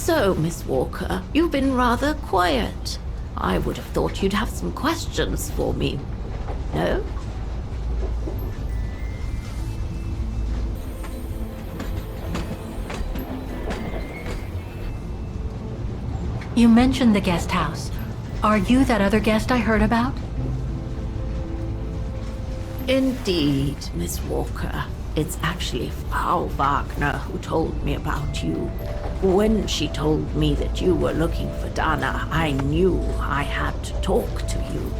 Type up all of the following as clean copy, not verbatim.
So, Miss Walker, you've been rather quiet. I would have thought you'd have some questions for me. No? You mentioned the guest house. Are you that other guest I heard about? Indeed, Miss Walker. It's actually Frau Wagner who told me about you. When she told me that you were looking for Dana, I knew I had to talk to you.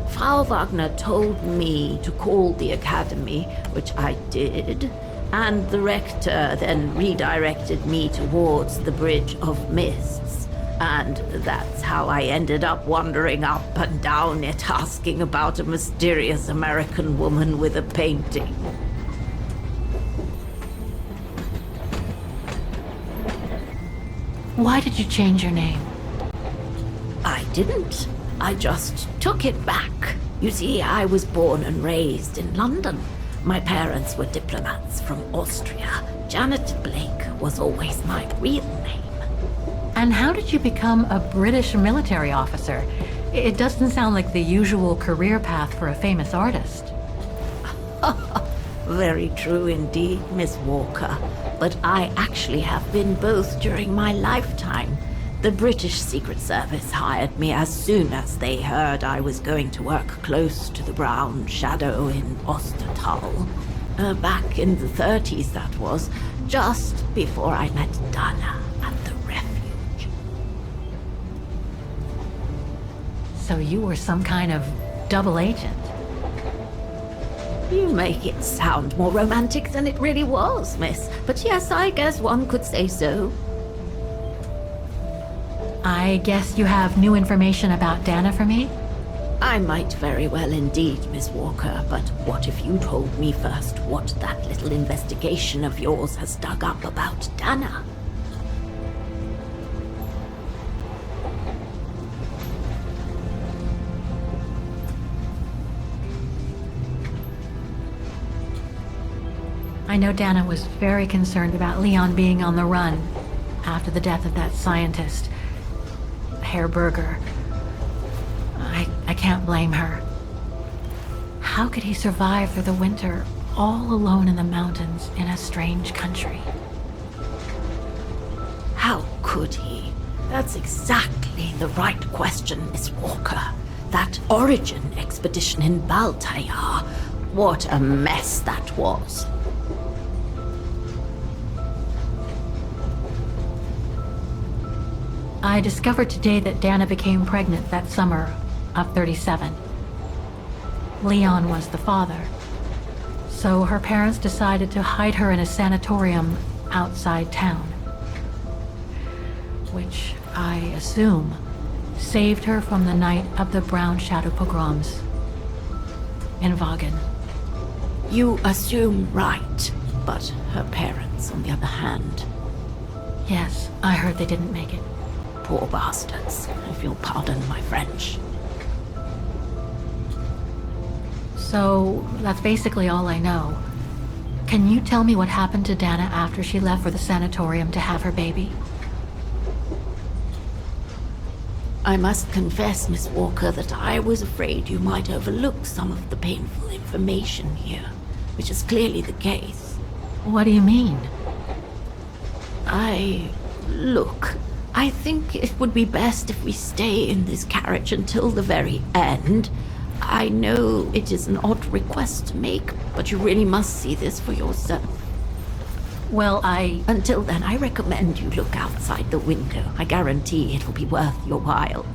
Frau Wagner told me to call the academy, which I did, and the rector then redirected me towards the Bridge of Mists. And that's how I ended up wandering up and down it, asking about a mysterious American woman with a painting. Why did you change your name? I didn't. I just took it back. You see, I was born and raised in London. My parents were diplomats from Austria. Janet Blake was always my real name. And how did you become a British military officer? It doesn't sound like the usual career path for a famous artist. Very true indeed, Miss Walker. But I actually have been both during my lifetime. The British Secret Service hired me as soon as they heard I was going to work close to the Brown Shadow in Ostertal. Back in the 30s, that was, just before I met Dana at the refuge. So you were some kind of double agent? You make it sound more romantic than it really was, miss. But yes, I guess one could say so. I guess you have new information about Dana for me? I might very well indeed, Miss Walker, but what if you told me first what that little investigation of yours has dug up about Dana? I know Dana was very concerned about Leon being on the run after the death of that scientist, Herr Berger. I can't blame her. How could he survive through the winter all alone in the mountains in a strange country? How could he? That's exactly the right question, Miss Walker. That origin expedition in Baltayar, what a mess that was. I discovered today that Dana became pregnant that summer of 37. Leon was the father. So her parents decided to hide her in a sanatorium outside town, which I assume saved her from the night of the Brown Shadow pogroms in Vagen. You assume right, but her parents, on the other hand. Yes, I heard they didn't make it. Poor bastards, if you'll pardon my French. So, that's basically all I know. Can you tell me what happened to Dana after she left for the sanatorium to have her baby? I must confess, Miss Walker, that I was afraid you might overlook some of the painful information here, which is clearly the case. What do you mean? Look, I think it would be best if we stay in this carriage until the very end. I know it is an odd request to make, but you really must see this for yourself. Well, Until then, I recommend you look outside the window. I guarantee it will be worth your while.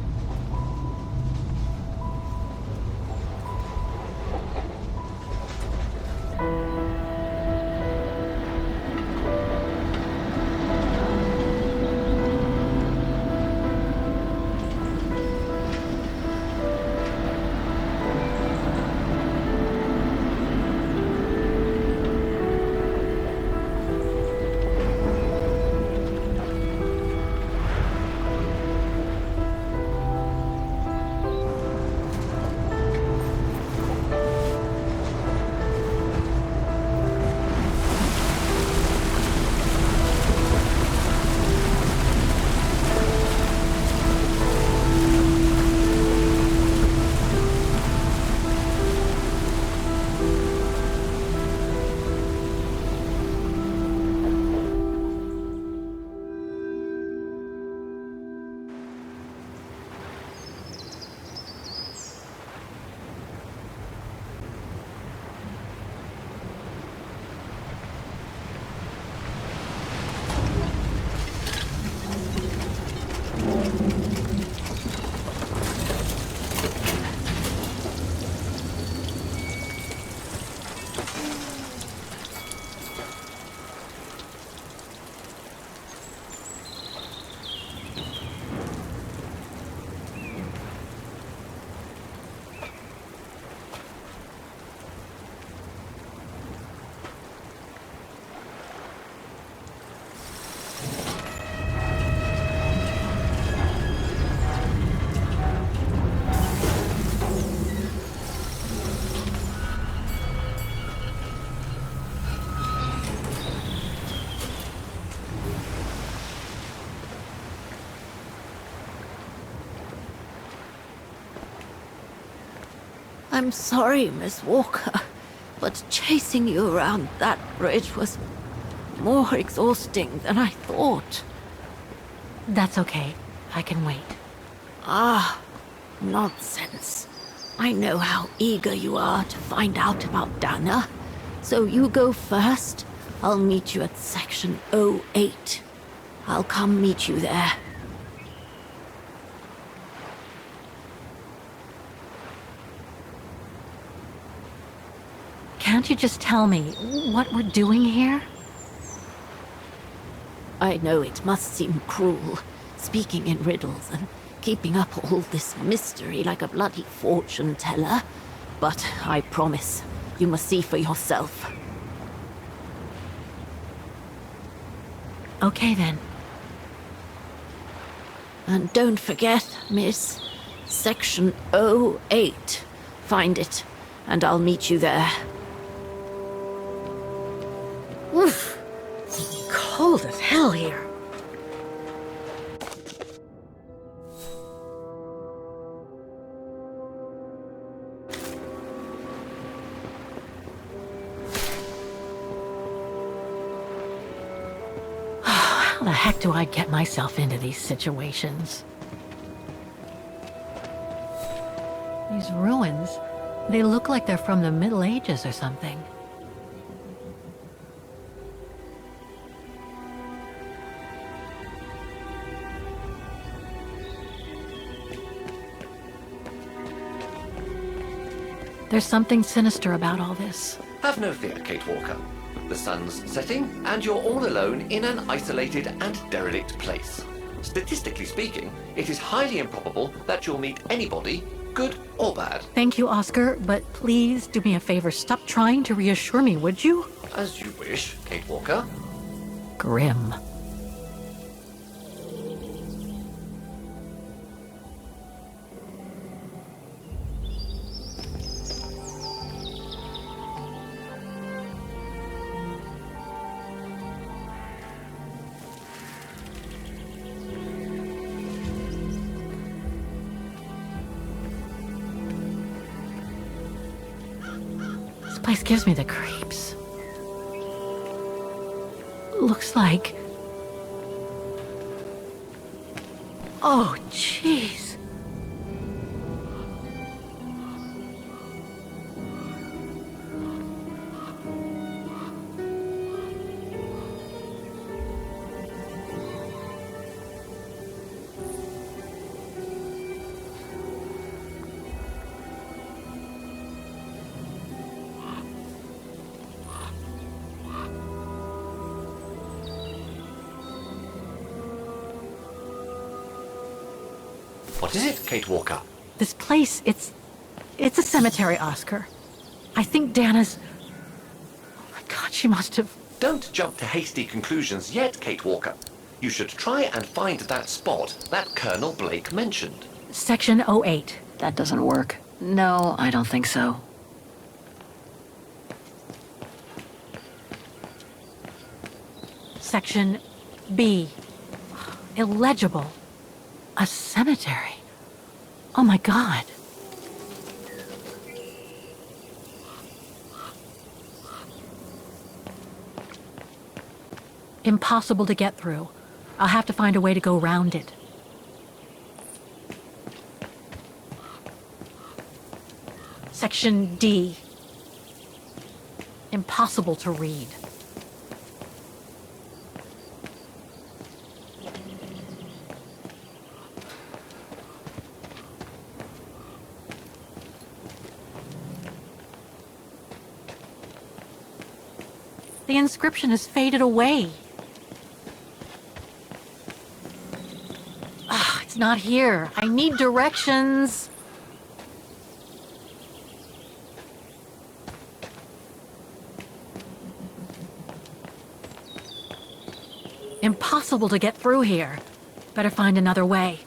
I'm sorry, Miss Walker, but chasing you around that bridge was more exhausting than I thought. That's okay. I can wait. Ah, nonsense. I know how eager you are to find out about Dana. So you go first. I'll meet you at section 08. I'll come meet you there. Can't you just tell me what we're doing here? I know it must seem cruel, speaking in riddles and keeping up all this mystery like a bloody fortune teller, but I promise, you must see for yourself. Okay then. And don't forget, miss, section 08. Find it, and I'll meet you there. Oof. Cold as hell here. How the heck do I get myself into these situations? These ruins, they look like they're from the Middle Ages or something. There's something sinister about all this. Have no fear, Kate Walker. The sun's setting, and you're all alone in an isolated and derelict place. Statistically speaking, it is highly improbable that you'll meet anybody, good or bad. Thank you, Oscar, but please do me a favor. Stop trying to reassure me, would you? As you wish, Kate Walker. Grim. This place gives me the creeps. Looks like... Oh, jeez. What is it, Kate Walker? This place, it's a cemetery, Oscar. I think Dana's... Oh my God, she must have... Don't jump to hasty conclusions yet, Kate Walker. You should try and find that spot that Colonel Blake mentioned. Section 08. That doesn't work. No, I don't think so. Section B. Illegible. A cemetery. Oh my God. Impossible to get through. I'll have to find a way to go around it. Section D. Impossible to read. The inscription has faded away. Ah, it's not here. I need directions. Impossible to get through here. Better find another way.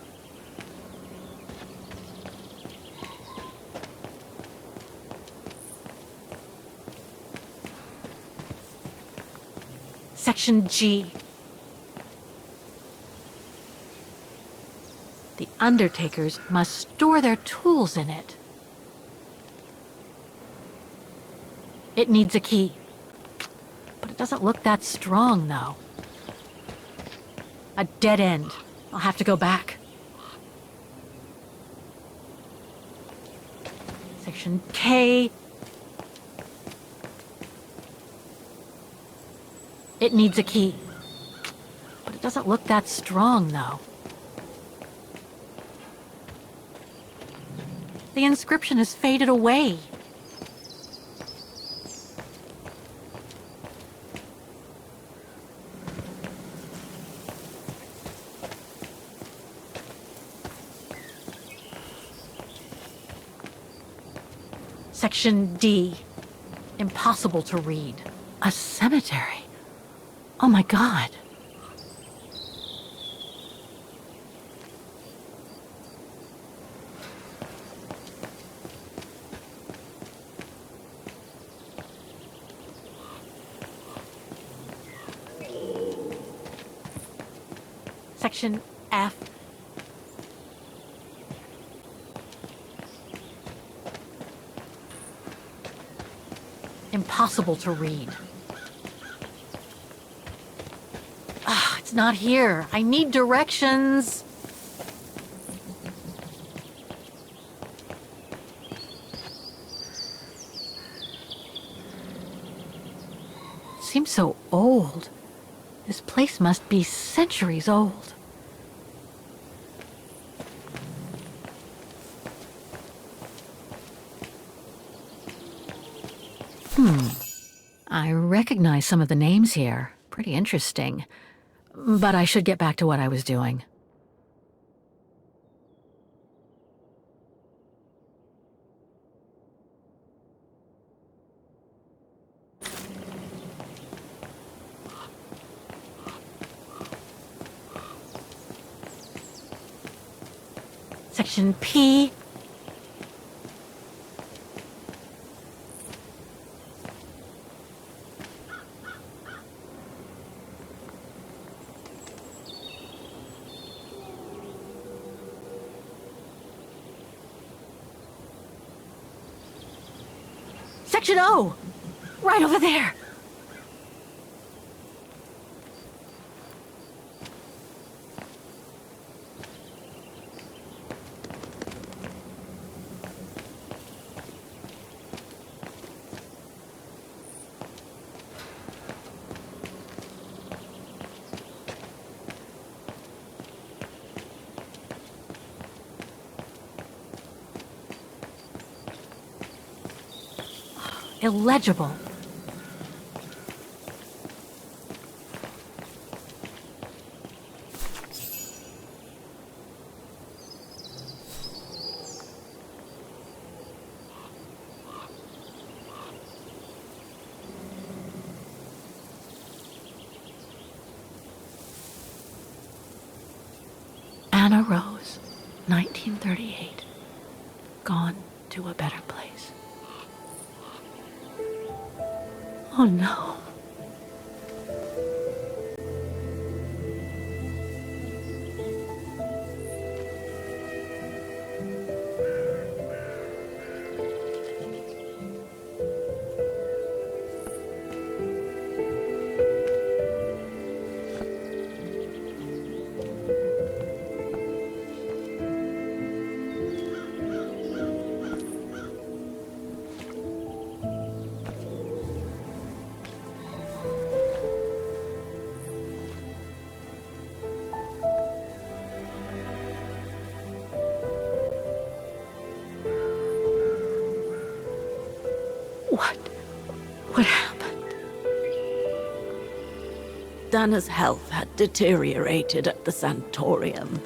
Section G. The undertakers must store their tools in it. It needs a key. But it doesn't look that strong, though. A dead end. I'll have to go back. Section K. It needs a key. But it doesn't look that strong, though. The inscription has faded away. Section D. Impossible to read. A cemetery. Oh my God. Section F. Impossible to read. Ah, it's not here. I need directions. It seems so old. This place must be centuries old. I recognize some of the names here. Pretty interesting. But I should get back to what I was doing. Section P. Section O! Right over there! Illegible. Anna Rose, 1938. Gone to a better place. Oh no. What happened? Dana's health had deteriorated at the sanatorium.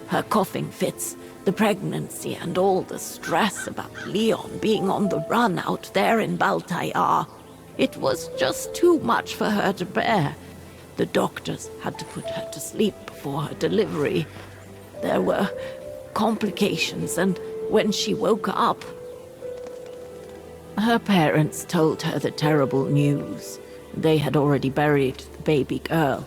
Her coughing fits, the pregnancy, and all the stress about Leon being on the run out there in Baltayar. It was just too much for her to bear. The doctors had to put her to sleep before her delivery. There were complications, and when she woke up, her parents told her the terrible news. They had already buried the baby girl.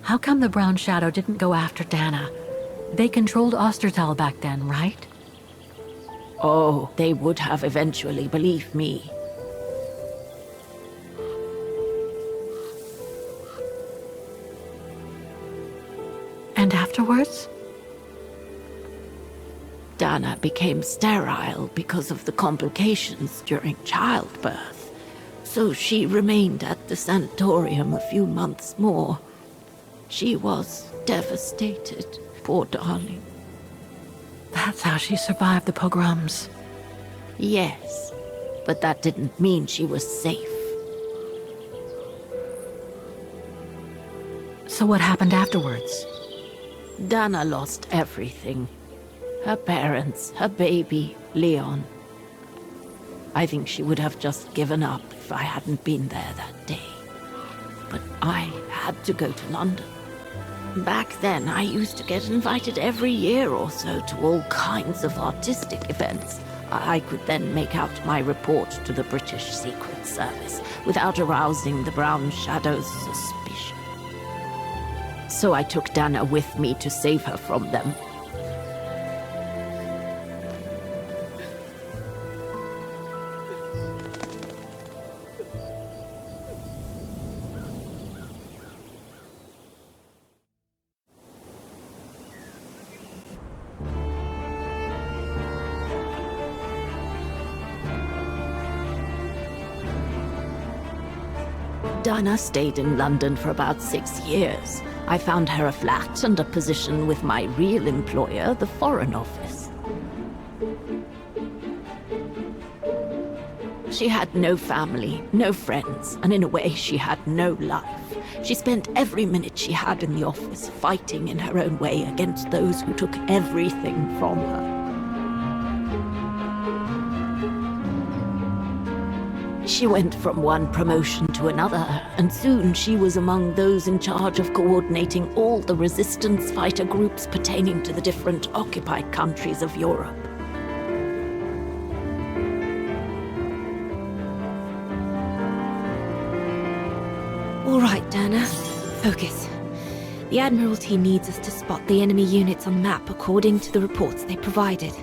How come the brown shadow didn't go after Dana? They controlled Ostertal back then, right? Oh, they would have eventually, believe me. And afterwards? Dana became sterile because of the complications during childbirth, so she remained at the sanatorium a few months more. She was devastated, poor darling. That's how she survived the pogroms. Yes, but that didn't mean she was safe. So what happened afterwards? Dana lost everything. Her parents, her baby, Leon. I think she would have just given up if I hadn't been there that day. But I had to go to London. Back then, I used to get invited every year or so to all kinds of artistic events. I could then make out my report to the British Secret Service without arousing the Brown Shadow's suspicion. So I took Dana with me to save her from them. Dana stayed in London for about 6 years. I found her a flat and a position with my real employer, the Foreign Office. She had no family, no friends, and in a way she had no life. She spent every minute she had in the office fighting in her own way against those who took everything from her. She went from one promotion to another, and soon she was among those in charge of coordinating all the resistance fighter groups pertaining to the different occupied countries of Europe. All right, Dana. Focus. The Admiralty needs us to spot the enemy units on the map according to the reports they provided.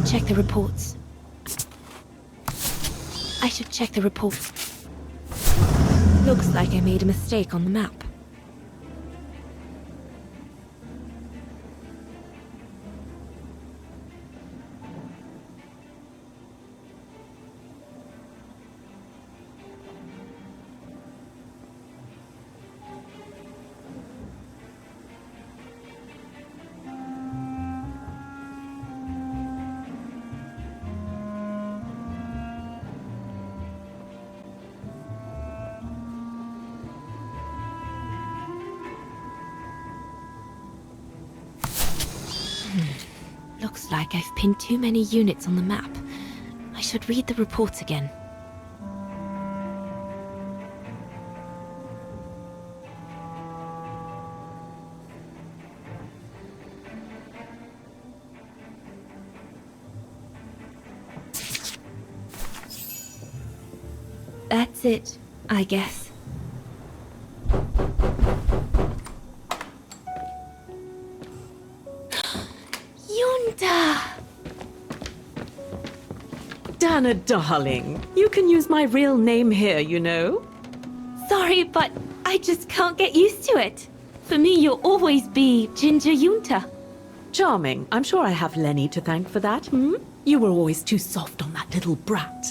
Check the reports. I should check the reports. Looks like I made a mistake on the map. Looks like I've pinned too many units on the map. I should read the reports again. That's it, I guess. Dana, darling, you can use my real name here, you know. Sorry, but I just can't get used to it. For me, you'll always be Ginger Yunta. Charming. I'm sure I have Lenny to thank for that, hmm? You were always too soft on that little brat.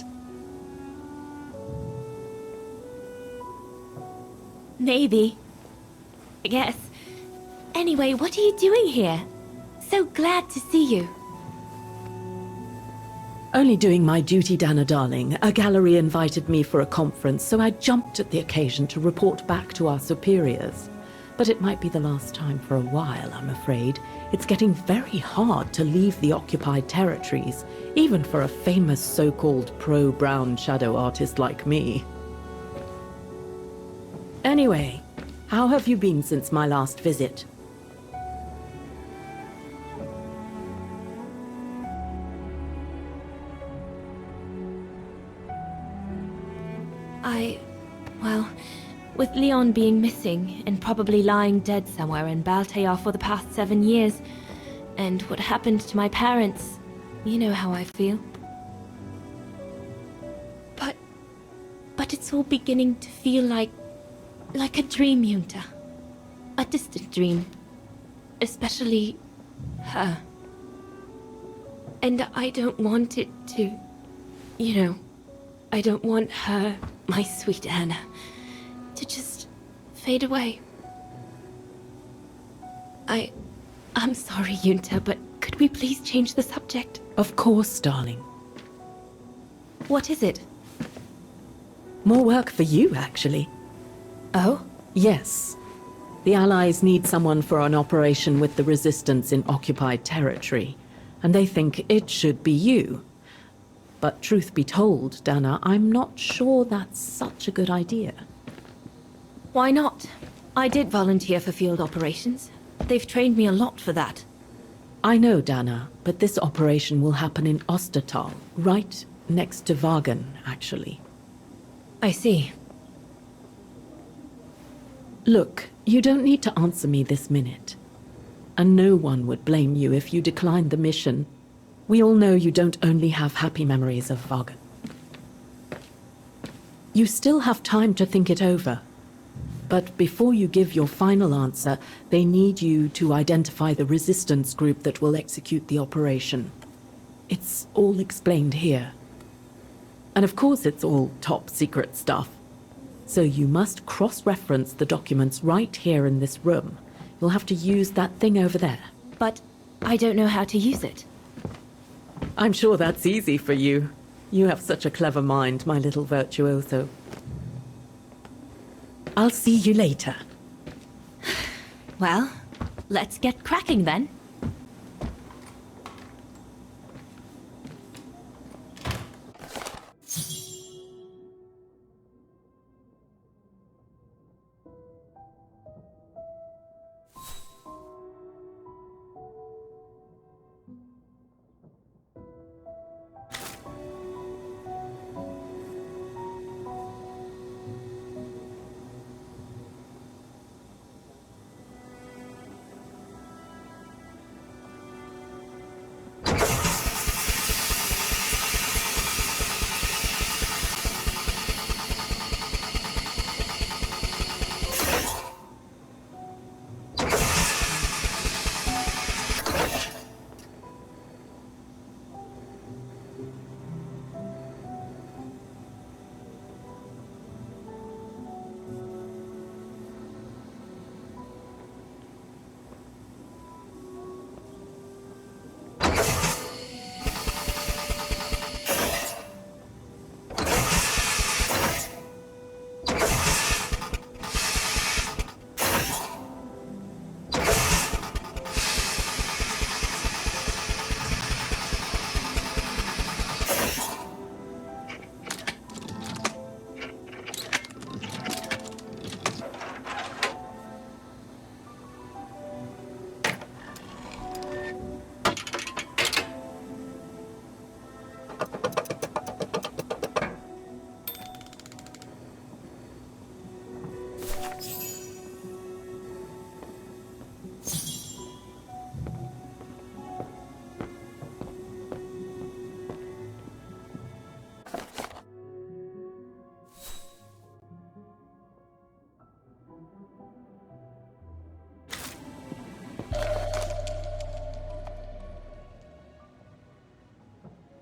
Maybe. I guess. Anyway, what are you doing here? So glad to see you. Only doing my duty, Dana, darling. A gallery invited me for a conference, so I jumped at the occasion to report back to our superiors. But it might be the last time for a while, I'm afraid. It's getting very hard to leave the occupied territories, even for a famous so-called pro-brown shadow artist like me. Anyway, how have you been since my last visit? Well, with Leon being missing and probably lying dead somewhere in Baltear for the past 7 years, and what happened to my parents, you know how I feel. But it's all beginning to feel like a dream, Yunta. A distant dream. Especially her. And I don't want it to, you know, I don't want her, my sweet Anna, to just fade away. I'm sorry, Yunta, but could we please change the subject? Of course, darling. What is it? More work for you, actually. Oh? Yes. The Allies need someone for an operation with the Resistance in occupied territory, and they think it should be you. But truth be told, Dana, I'm not sure that's such a good idea. Why not? I did volunteer for field operations. They've trained me a lot for that. I know, Dana, but this operation will happen in Ostertal, right next to Vagen, actually. I see. Look, you don't need to answer me this minute. And no one would blame you if you declined the mission. We all know you don't only have happy memories of Vagen. You still have time to think it over. But before you give your final answer, they need you to identify the resistance group that will execute the operation. It's all explained here. And of course it's all top secret stuff. So you must cross-reference the documents right here in this room. You'll have to use that thing over there. But I don't know how to use it. I'm sure that's easy for you. You have such a clever mind, my little virtuoso. I'll see you later. Well, let's get cracking then.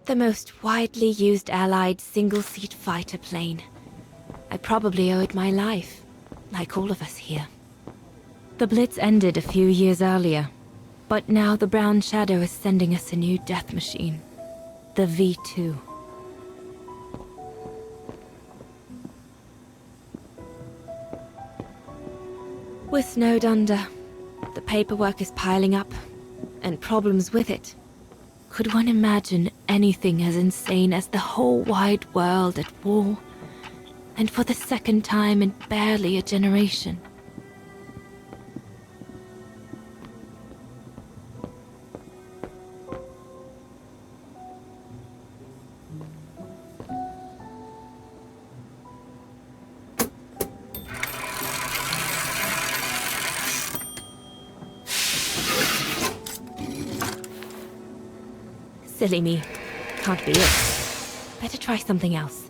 The most widely used Allied single-seat fighter plane. I probably owe it my life, like all of us here. The Blitz ended a few years earlier, but now the Brown Shadow is sending us a new death machine. The V2. We're snowed under. The paperwork is piling up, and problems with it. Could one imagine anything as insane as the whole wide world at war? And for the second time in barely a generation. Silly me. Can't be it. Better try something else.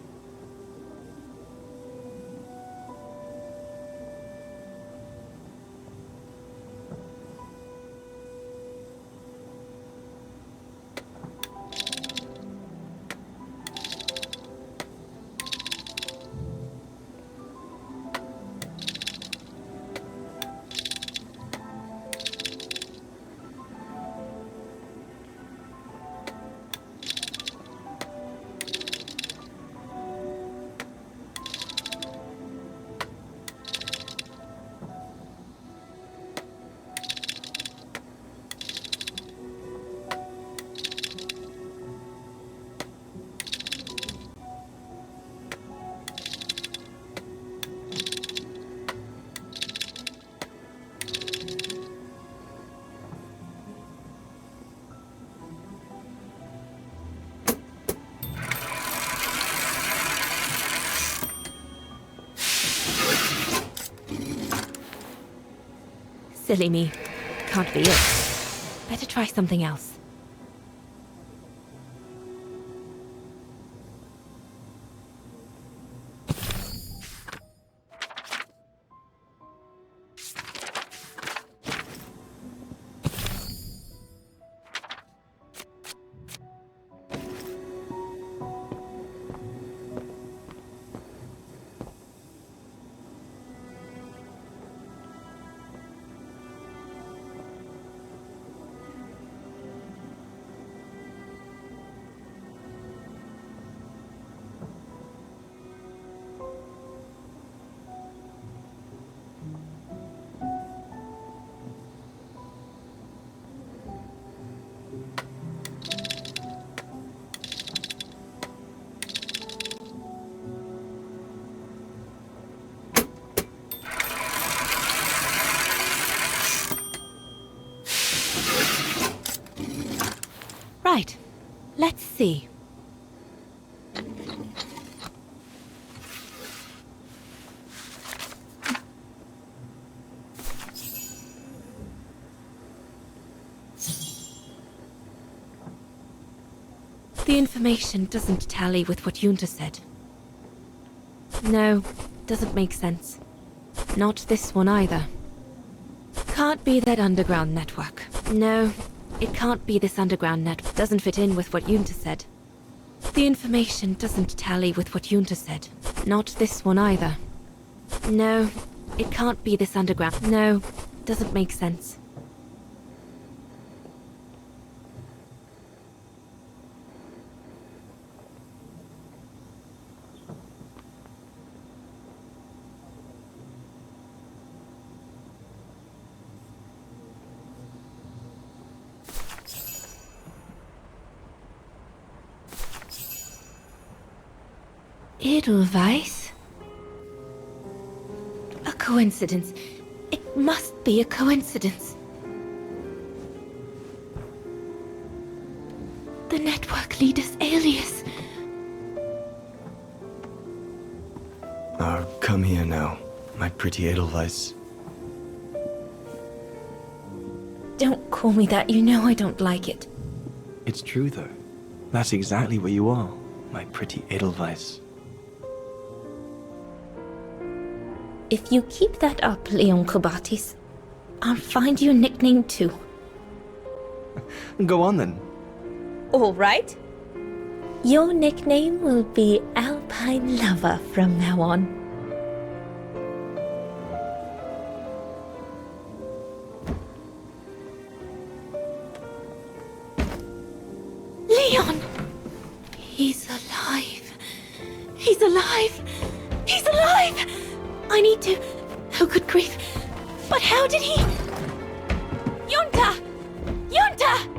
Silly me. Can't be it. Better try something else. Right. Let's see. The information doesn't tally with what Yunta said. No, doesn't make sense. Not this one either. Can't be that underground network. No, it can't be this underground network. Doesn't fit in with what Yunta said. The information doesn't tally with what Yunta said. Not this one either. No, it can't be this underground. No, doesn't make sense. Edelweiss? A coincidence. It must be a coincidence. The network leader's alias. Come here now, my pretty Edelweiss. Don't call me that, you know I don't like it. It's true though. That's exactly what you are, my pretty Edelweiss. If you keep that up, Leon Kobatis, I'll find you a nickname too. Go on then. All right. Your nickname will be Alpine Lover from now on. Leon! He's alive. He's alive. He's alive! I need to... Oh, good grief. But how did he... Yunta! Yunta!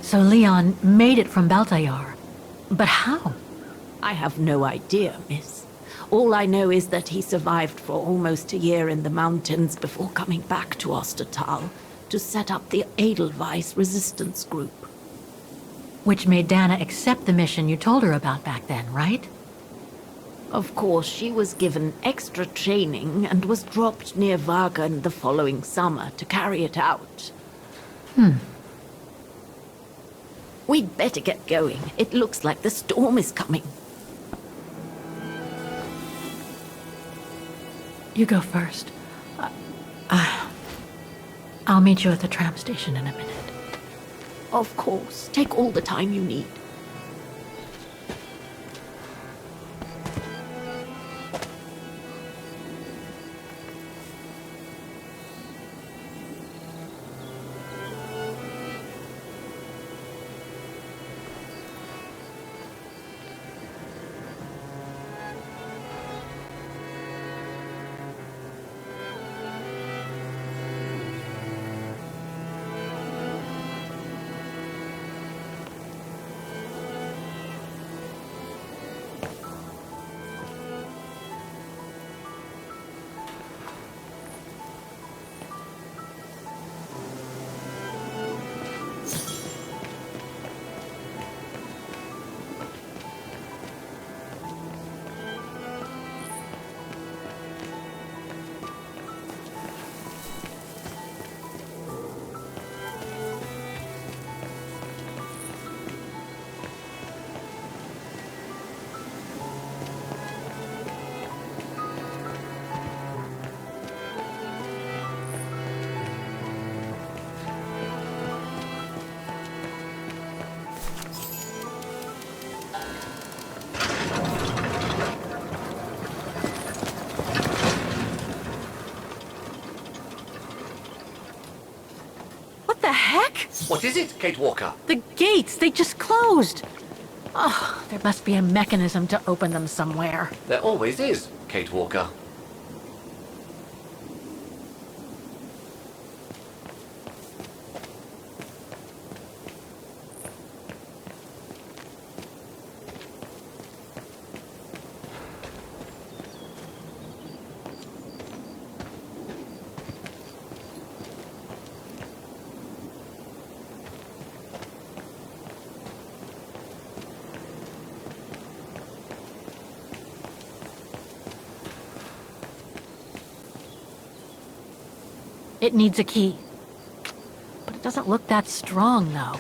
So Leon made it from Baltayar. But how? I have no idea, miss. All I know is that he survived for almost a year in the mountains before coming back to Ostertal to set up the Edelweiss resistance group. Which made Dana accept the mission you told her about back then, right? Of course, she was given extra training and was dropped near Vagan the following summer to carry it out. We'd better get going. It looks like the storm is coming. You go first. I'll meet you at the tram station in a minute. Of course. Take all the time you need. the heck? What is it, Kate Walker? The gates, they just closed. Oh, there must be a mechanism to open them somewhere. There always is, Kate Walker. It needs a key. But it doesn't look that strong, though.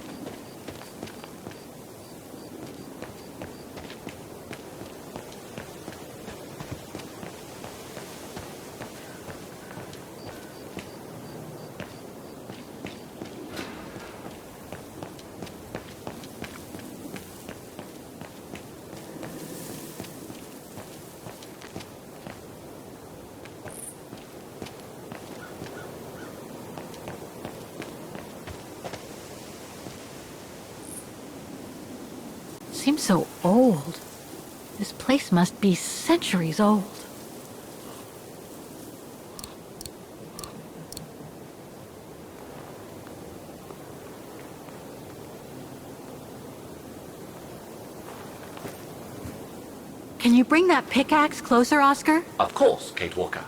Seems so old. This place must be centuries old. Can you bring that pickaxe closer, Oscar? Of course, Kate Walker.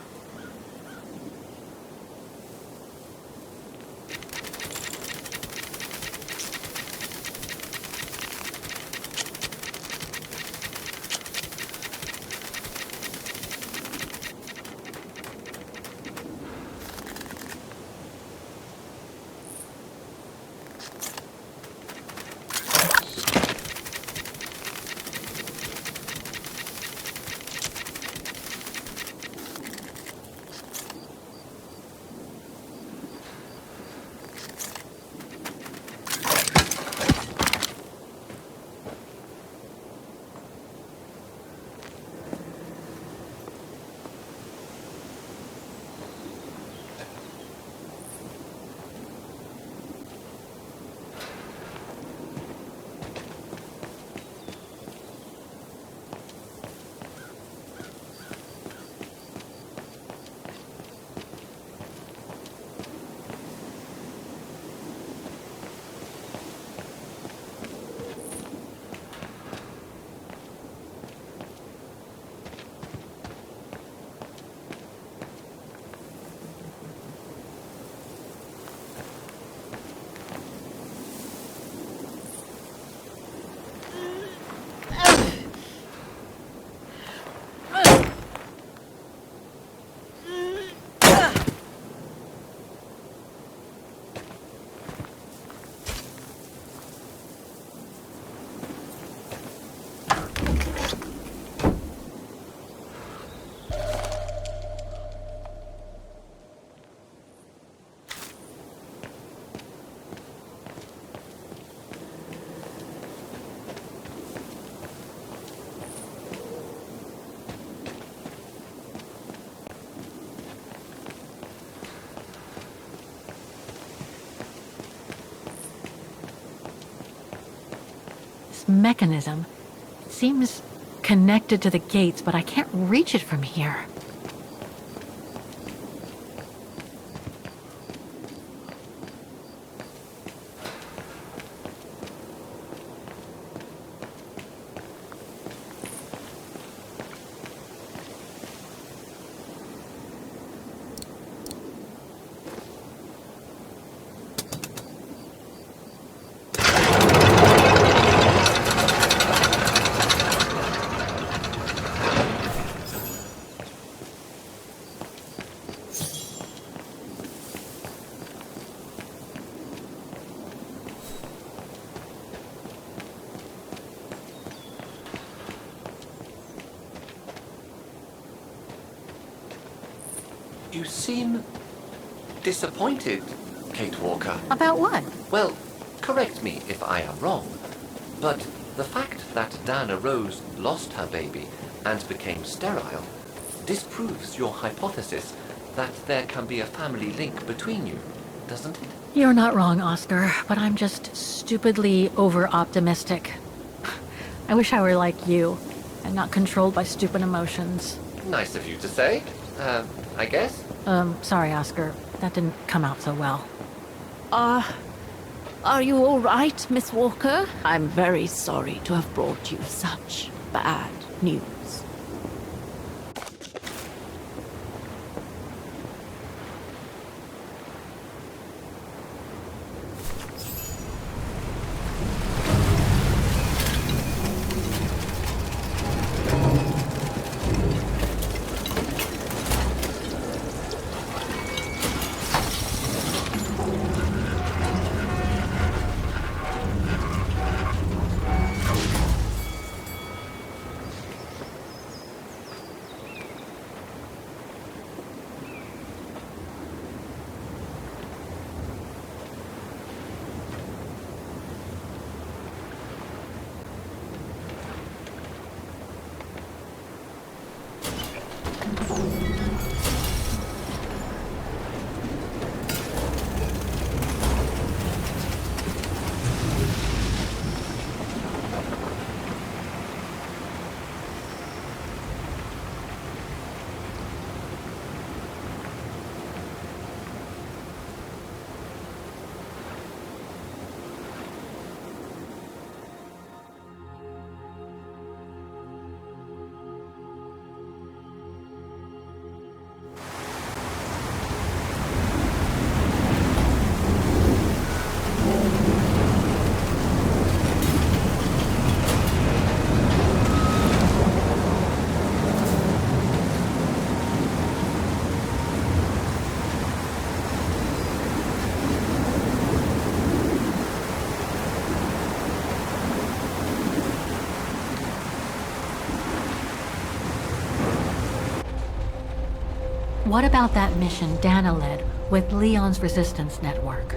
Mechanism. It seems connected to the gates, but I can't reach it from here. You seem disappointed, Kate Walker. About what? Well, correct me if I am wrong, but the fact that Dana Rose lost her baby and became sterile disproves your hypothesis that there can be a family link between you, doesn't it? You're not wrong, Oscar, but I'm just stupidly over-optimistic. I wish I were like you, and not controlled by stupid emotions. Nice of you to say. I guess. Sorry, Oscar. That didn't come out so well. Are you all right, Miss Walker? I'm very sorry to have brought you such bad news. What about that mission Dana led with Leon's resistance network?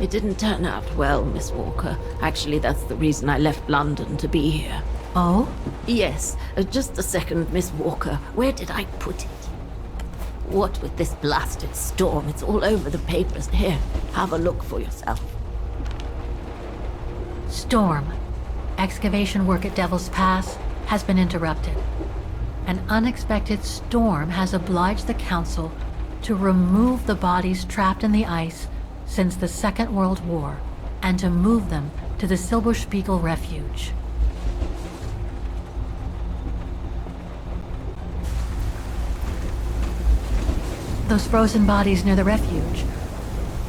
It didn't turn out well, Miss Walker. Actually, that's the reason I left London to be here. Oh? Yes, just a second, Miss Walker. Where did I put it? What with this blasted storm? It's all over the papers. Here, have a look for yourself. Storm. Excavation work at Devil's Pass has been interrupted. An unexpected storm has obliged the Council to remove the bodies trapped in the ice since the Second World War and to move them to the Silberspiegel Refuge. Those frozen bodies near the refuge.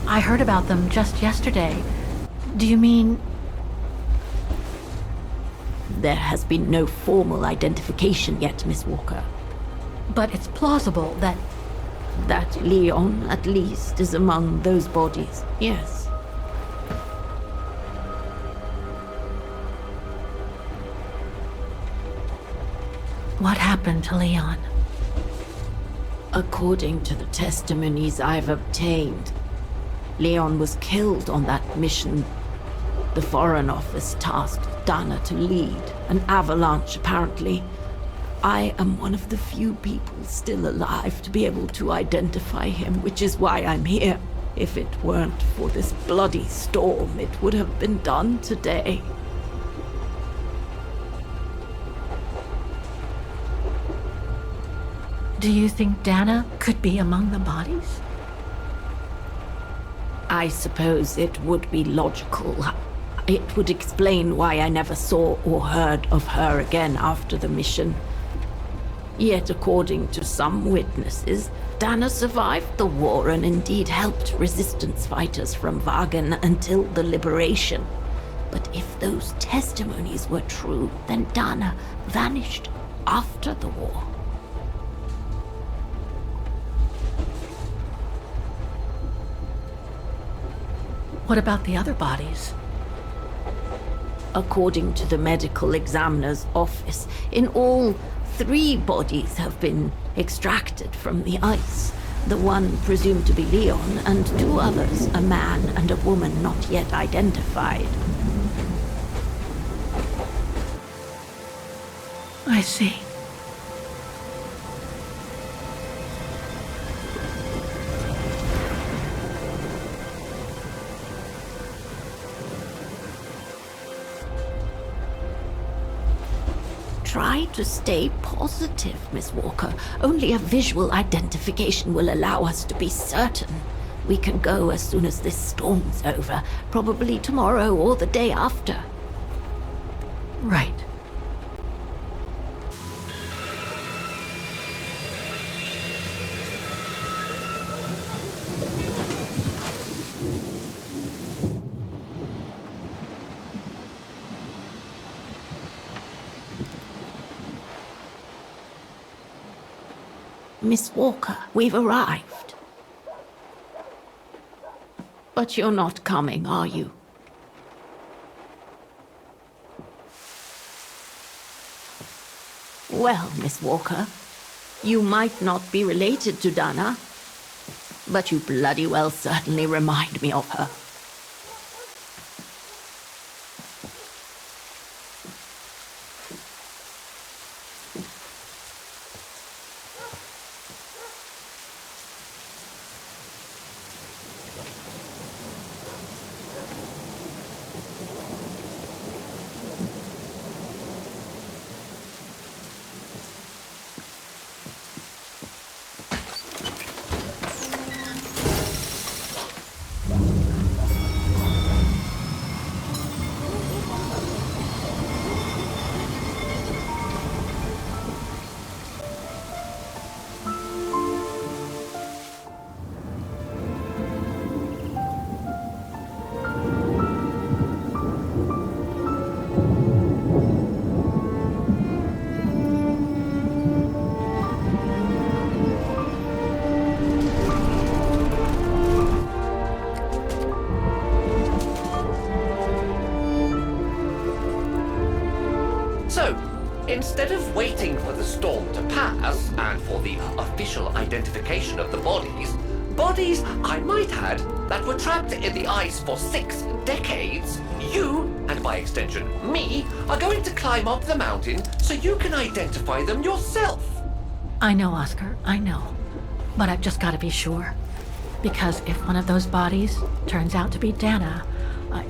I heard about them just yesterday. Do you mean... There has been no formal identification yet, Miss Walker. But it's plausible that... That Leon, at least, is among those bodies, yes. What happened to Leon? According to the testimonies I've obtained, Leon was killed on that mission. The Foreign Office tasked Dana to lead an avalanche, apparently. I am one of the few people still alive to be able to identify him, which is why I'm here. If it weren't for this bloody storm, it would have been done today. Do you think Dana could be among the bodies? I suppose it would be logical. It would explain why I never saw or heard of her again after the mission. Yet, according to some witnesses, Dana survived the war and indeed helped resistance fighters from Wagen until the liberation. But if those testimonies were true, then Dana vanished after the war. What about the other bodies? According to the medical examiner's office, in all, 3 bodies have been extracted from the ice. The one presumed to be Leon, and 2 others, a man and a woman not yet identified. I see. Try to stay positive, Miss Walker. Only a visual identification will allow us to be certain. We can go as soon as this storm's over, probably tomorrow or the day after. Right. Miss Walker, we've arrived. But you're not coming, are you? Well, Miss Walker, you might not be related to Dana, but you bloody well certainly remind me of her. So, instead of waiting for the storm to pass and for the official identification of the bodies, I might add, that were trapped in the ice for 6 decades, you, and by extension me, are going to climb up the mountain so you can identify them yourself. I know, Oscar, I know. But I've just got to be sure. Because if one of those bodies turns out to be Dana, I...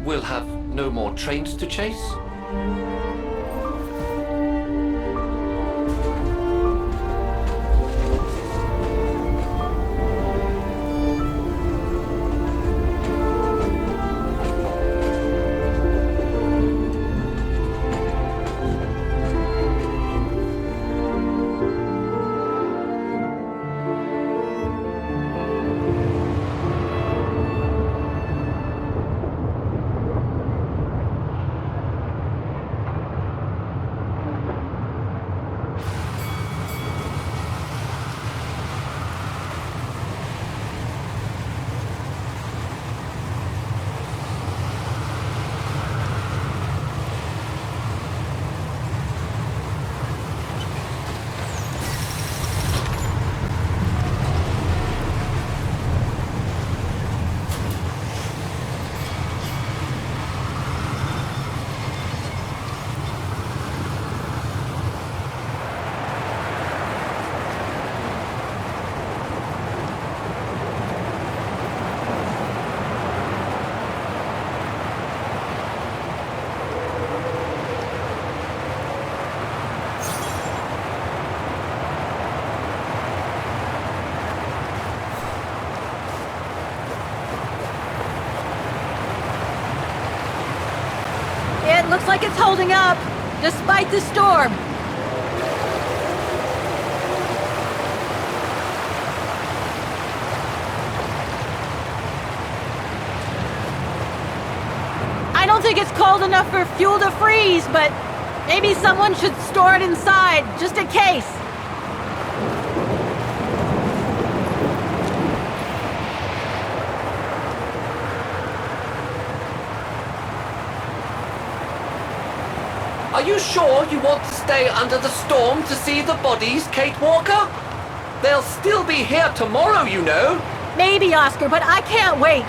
We'll have no more trains to chase? It looks like it's holding up, despite the storm. I don't think it's cold enough for fuel to freeze, but maybe someone should store it inside, just in case. Are you sure you want to stay under the storm to see the bodies, Kate Walker? They'll still be here tomorrow, you know. Maybe, Oscar, but I can't wait.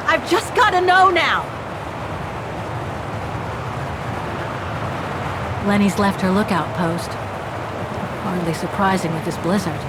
I've just got to know now. Lenny's left her lookout post. Hardly surprising with this blizzard.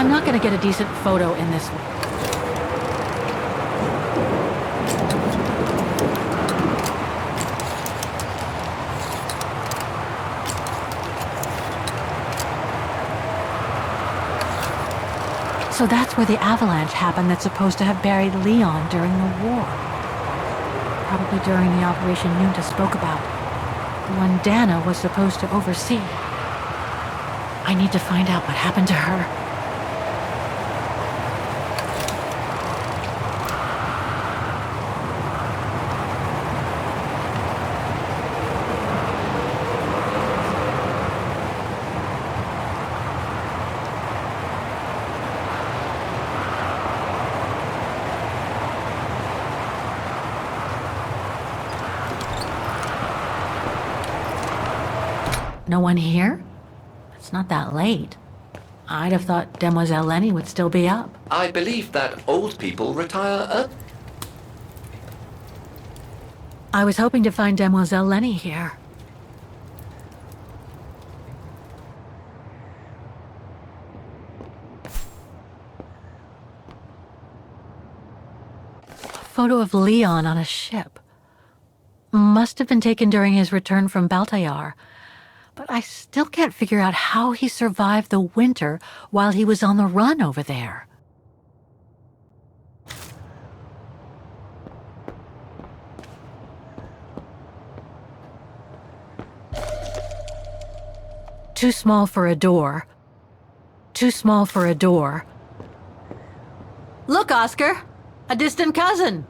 I'm not gonna get a decent photo in this one. So that's where the avalanche happened that's supposed to have buried Leon during the war. Probably during the operation Yunta spoke about. The one Dana was supposed to oversee. I need to find out what happened to her. No one here? It's not that late. I'd have thought Demoiselle Lenny would still be up. I believe that old people retire I was hoping to find Demoiselle Lenny here. A photo of Leon on a ship. Must have been taken during his return from Baltayar. But I still can't figure out how he survived the winter while he was on the run over there. Too small for a door. Too small for a door. Look, Oscar! A distant cousin!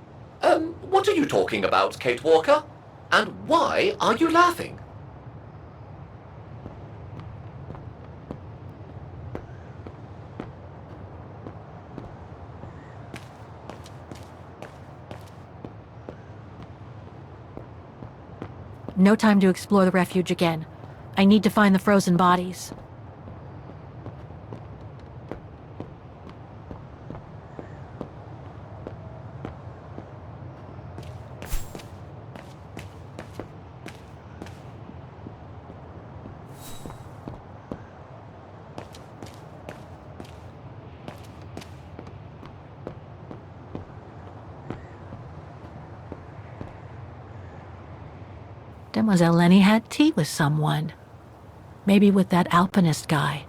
What are you talking about, Kate Walker? And why are you laughing? No time to explore the refuge again. I need to find the frozen bodies. Demoiselle Lenny had tea with someone. Maybe with that alpinist guy.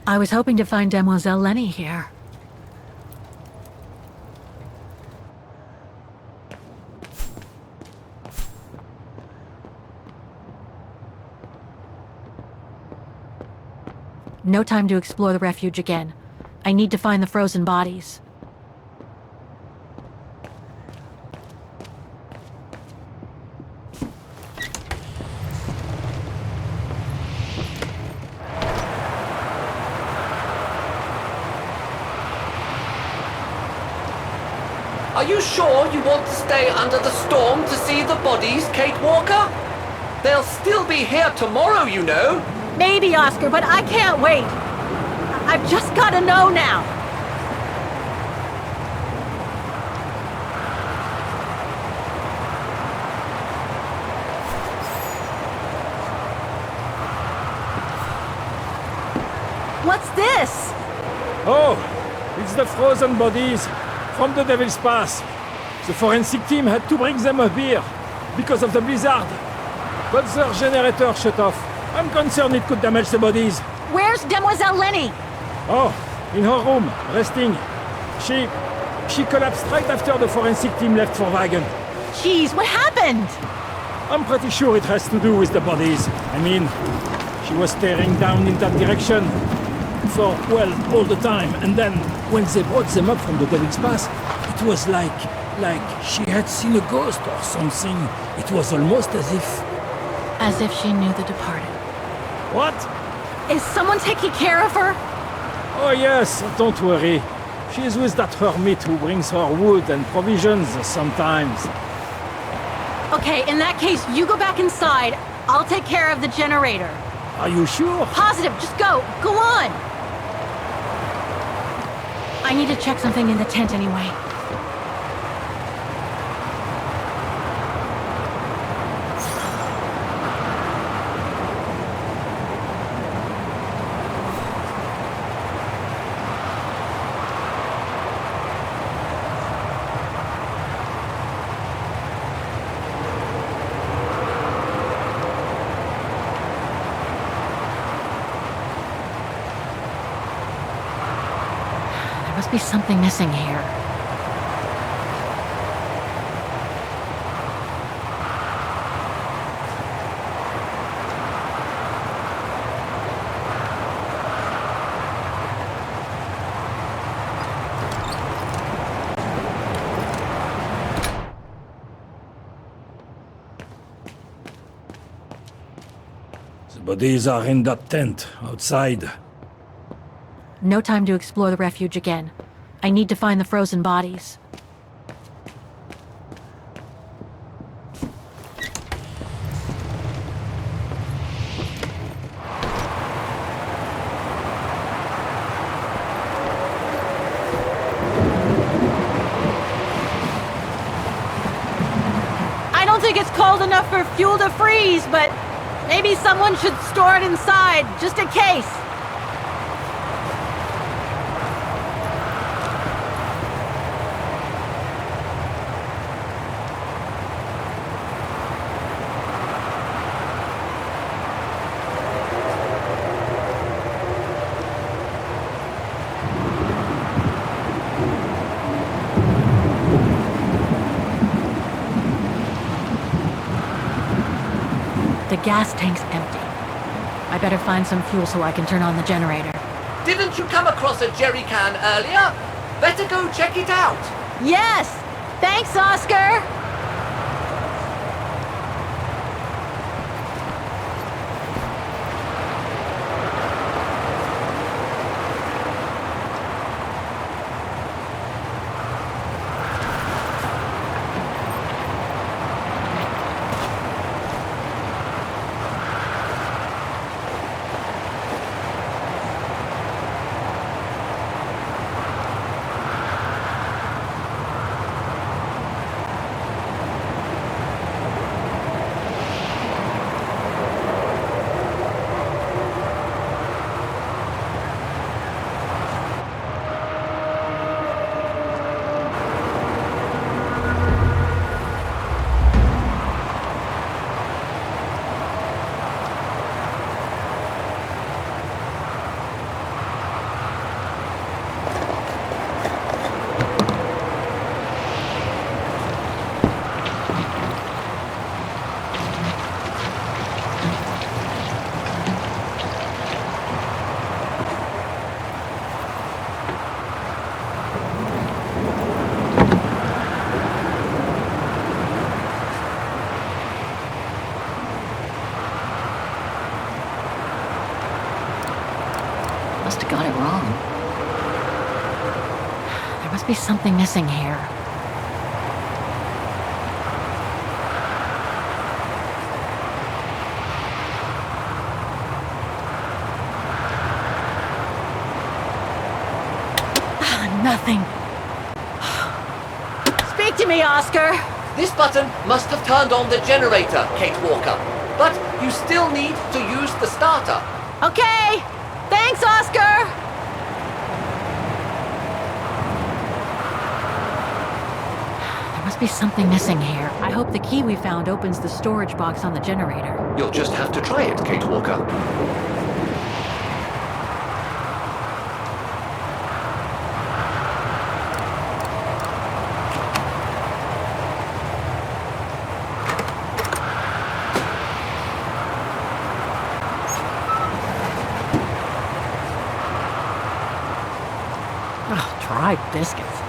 I was hoping to find Demoiselle Lenny here. No time to explore the refuge again. I need to find the frozen bodies. Are you sure you want to stay under the storm to see the bodies, Kate Walker? They'll still be here tomorrow, you know. Maybe, Oscar, but I can't wait. I've just got to know now. What's this? Oh, it's the frozen bodies from the Devil's Pass. The forensic team had to bring them up here because of the blizzard. But their generator shut off. I'm concerned it could damage the bodies. Where's Demoiselle Lenny? Oh, in her room, resting. She collapsed right after the forensic team left for Wagen. Jeez, what happened? I'm pretty sure it has to do with the bodies. I mean, she was staring down in that direction for, well, all the time. And then, when they brought them up from the Devil's Pass, it was like she had seen a ghost or something. It was almost as if... As if she knew the departed. What? Is someone taking care of her? Oh yes, don't worry. She's with that hermit who brings her wood and provisions sometimes. Okay, in that case, you go back inside. I'll take care of the generator. Are you sure? Positive, just go. Go on. I need to check something in the tent anyway. There must be something missing here. The bodies are in that tent, outside. No time to explore the refuge again. I need to find the frozen bodies. I don't think it's cold enough for fuel to freeze, but maybe someone should store it inside, just in case. The gas tank's empty. I better find some fuel so I can turn on the generator. Didn't you come across a jerry can earlier? Better go check it out. Yes! Thanks, Oscar! Must have got it wrong. There must be something missing here. Nothing. Speak to me, Oscar! This button must have turned on the generator, Kate Walker. But you still need to use the starter. Okay! Thanks, Oscar! There must be something missing here. I hope the key we found opens the storage box on the generator. You'll just have to try it, Kate Walker. Dry biscuits.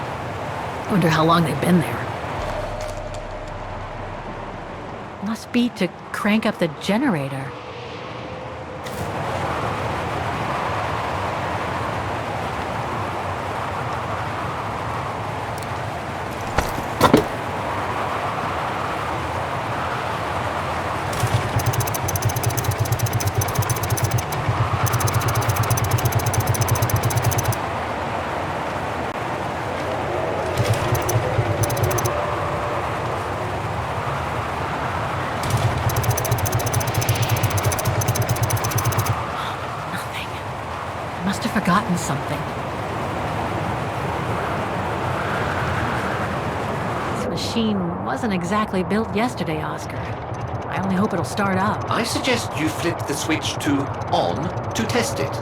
Wonder how long they've been there. Must be to crank up the generator. have forgotten something. This machine wasn't exactly built yesterday, Oscar. I only hope it'll start up. I suggest you flip the switch to on to test it.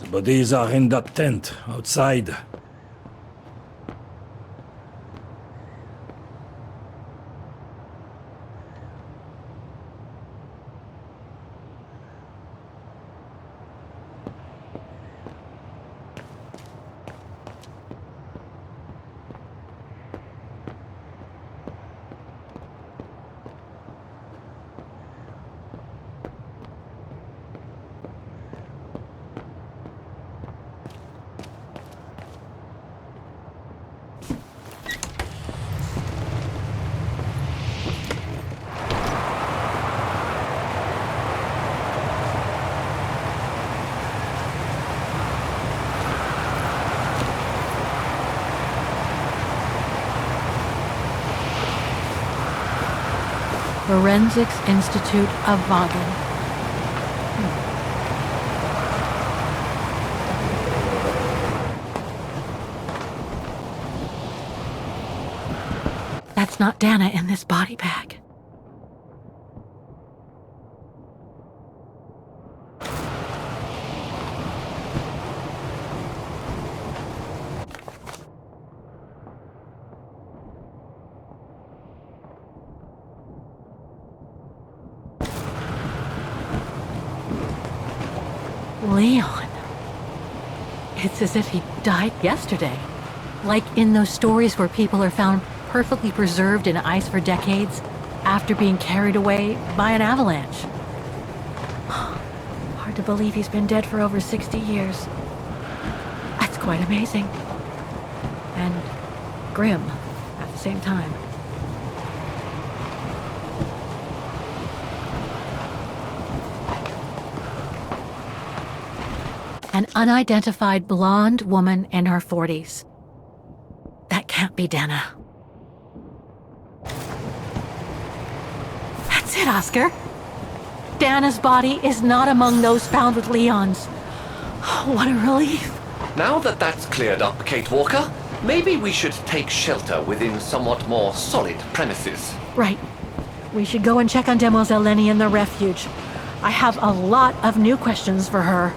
The bodies are in that tent, outside. Forensics Institute of Vagen. That's not Dana in this body bag. Leon. It's as if he died yesterday. Like in those stories where people are found perfectly preserved in ice for decades after being carried away by an avalanche. Hard to believe he's been dead for over 60 years. That's quite amazing. And grim at the same time. An unidentified blonde woman in her 40s. That can't be Dana. That's it, Oscar. Dana's body is not among those found with Leon's. What a relief. Now that that's cleared up, Kate Walker, maybe we should take shelter within somewhat more solid premises. Right. We should go and check on Demoiselle Lenny in the refuge. I have a lot of new questions for her.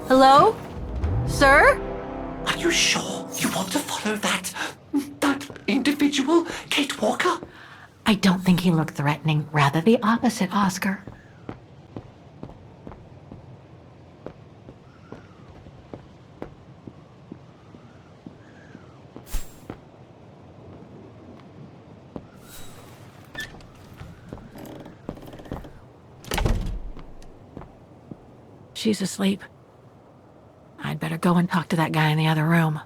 Hello? Sir? Are you sure you want to follow that individual, Kate Walker? I don't think he looked threatening. Rather the opposite, Oscar. She's asleep. I'd better go and talk to that guy in the other room.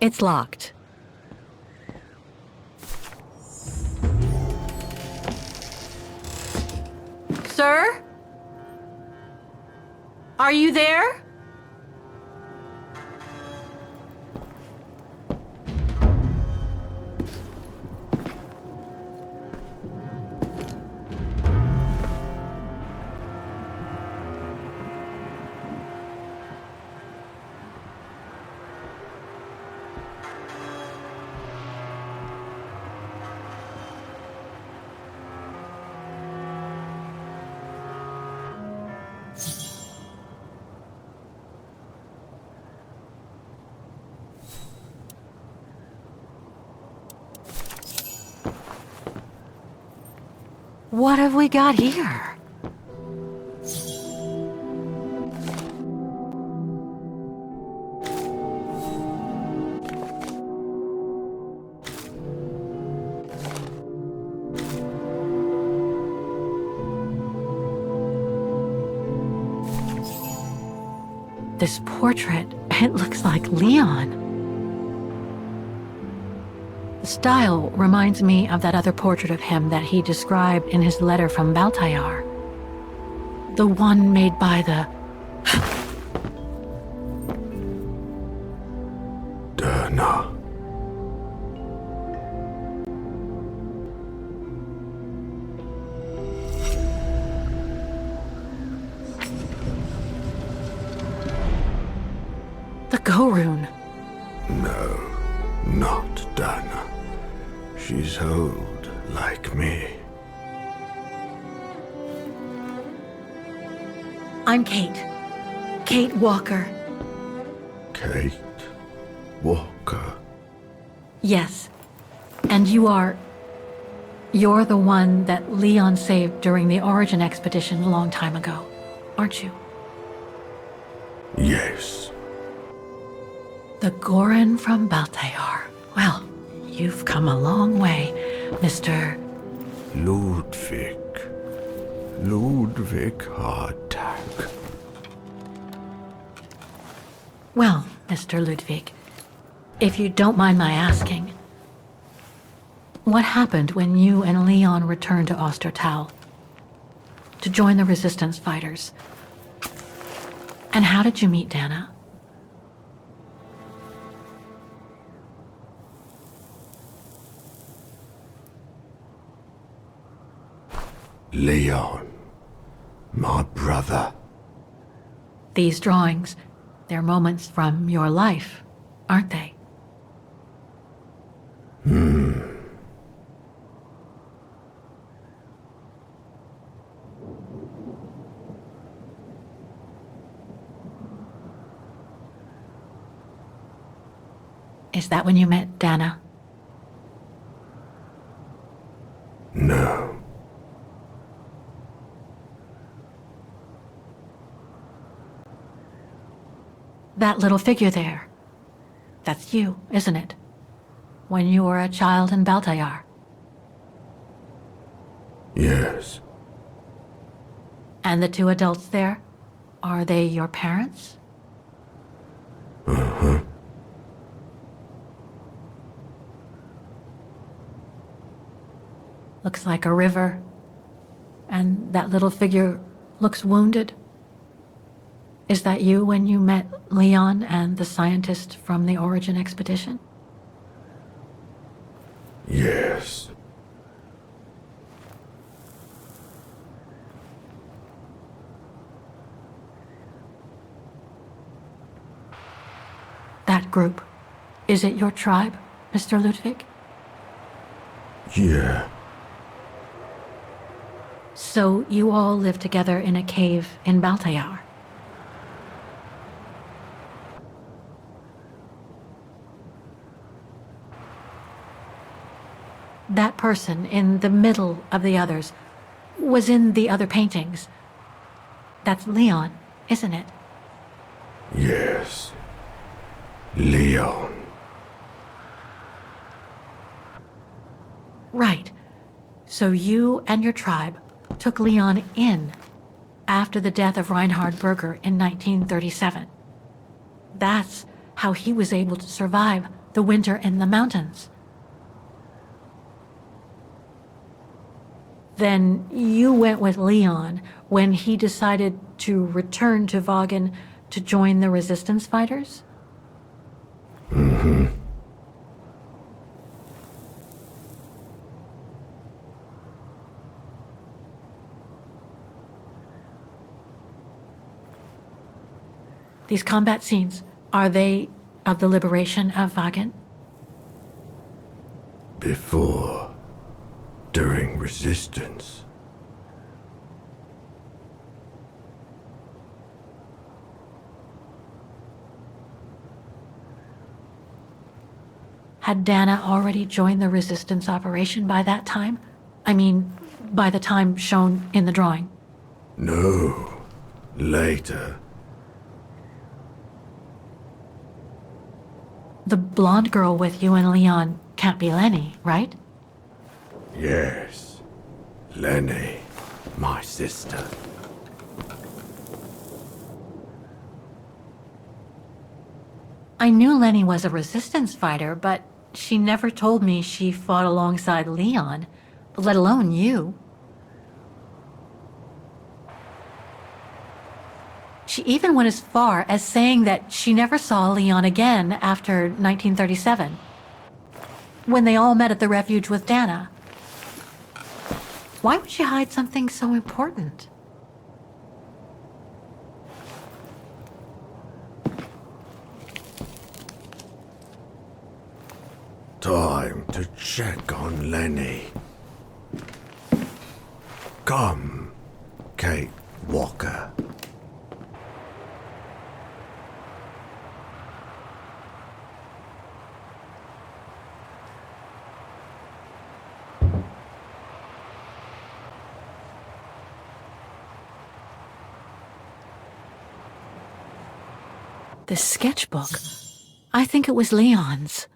It's locked. Sir? Are you there? What have we got here? This portrait, it looks like Leon. The style reminds me of that other portrait of him that he described in his letter from Baltayar. The one made by the... Dana. The Go-Rune. No, not Dana. She's old, like me. I'm Kate. Kate Walker. Kate Walker. Yes. And you're the one that Leon saved during the Origin expedition a long time ago, aren't you? Yes. The Goran from Baltayar. Well, you've come a long way, Mr. Ludwig. Ludwig Hardtack. Well, Mr. Ludwig, if you don't mind my asking, what happened when you and Leon returned to Ostertal to join the resistance fighters? And how did you meet Dana? Leon. My brother. These drawings, they're moments from your life, aren't they? Is that when you met Dana? No. That little figure there, that's you, isn't it? When you were a child in Baltayar. Yes. And the two adults there, are they your parents? Uh-huh. Looks like a river. And that little figure looks wounded. Is that you when you met Leon and the scientist from the Origin expedition? Yes. That group, is it your tribe, Mr. Ludwig? Yeah. So you all live together in a cave in Baltayar? That person in the middle of the others was in the other paintings. That's Leon, isn't it? Yes. Leon. Right. So you and your tribe took Leon in after the death of Reinhard Berger in 1937. That's how he was able to survive the winter in the mountains. Then you went with Leon when he decided to return to Vaughan to join the resistance fighters? Mm-hmm. These combat scenes, are they of the liberation of Vaughan? Before, during resistance. Had Dana already joined the resistance operation by that time? I mean, by the time shown in the drawing. No, later. The blonde girl with you and Leon can't be Lenny, right? Yes, Lenny, my sister. I knew Lenny was a resistance fighter, but she never told me she fought alongside Leon, let alone you. She even went as far as saying that she never saw Leon again after 1937, when they all met at the refuge with Dana. Why would she hide something so important? Time to check on Lenny. Come, Kate Walker. The sketchbook. I think it was Leon's.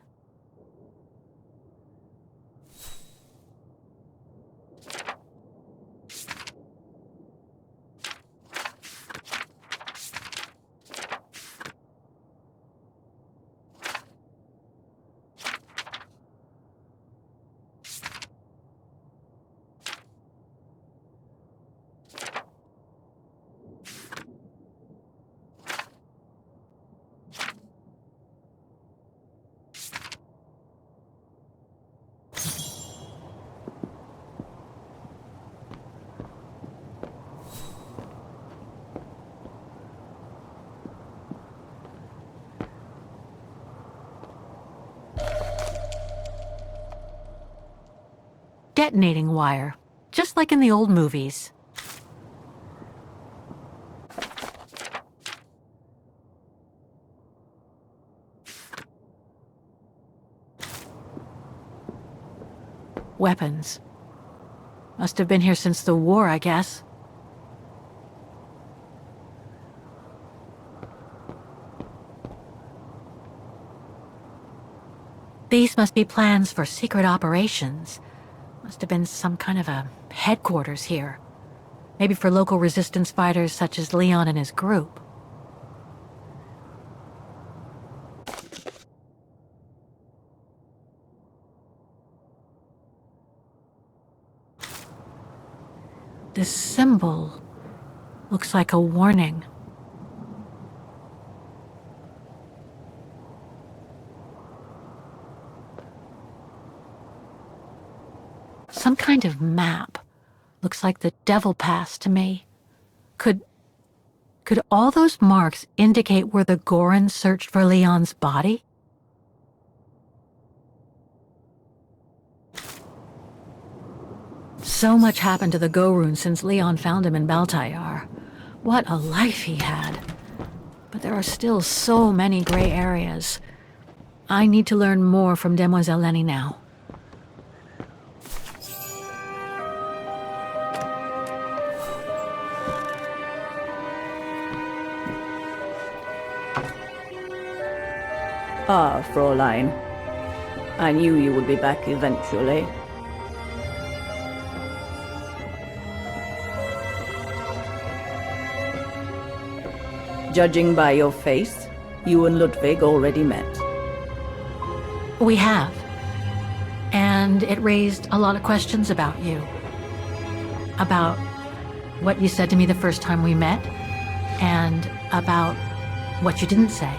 Detonating wire, just like in the old movies. Weapons. Must have been here since the war, I guess. These must be plans for secret operations. Must have been some kind of a headquarters here. Maybe for local resistance fighters such as Leon and his group. This symbol looks like a warning. Some kind of map. Looks like the Devil Pass to me. Could all those marks indicate where the Gorons searched for Leon's body? So much happened to the Gorons since Leon found him in Baltayar. What a life he had. But there are still so many gray areas. I need to learn more from Demoiselle Lenny now. Ah, Fräulein. I knew you would be back eventually. Judging by your face, you and Ludwig already met. We have. And it raised a lot of questions about you. About what you said to me the first time we met, and about what you didn't say.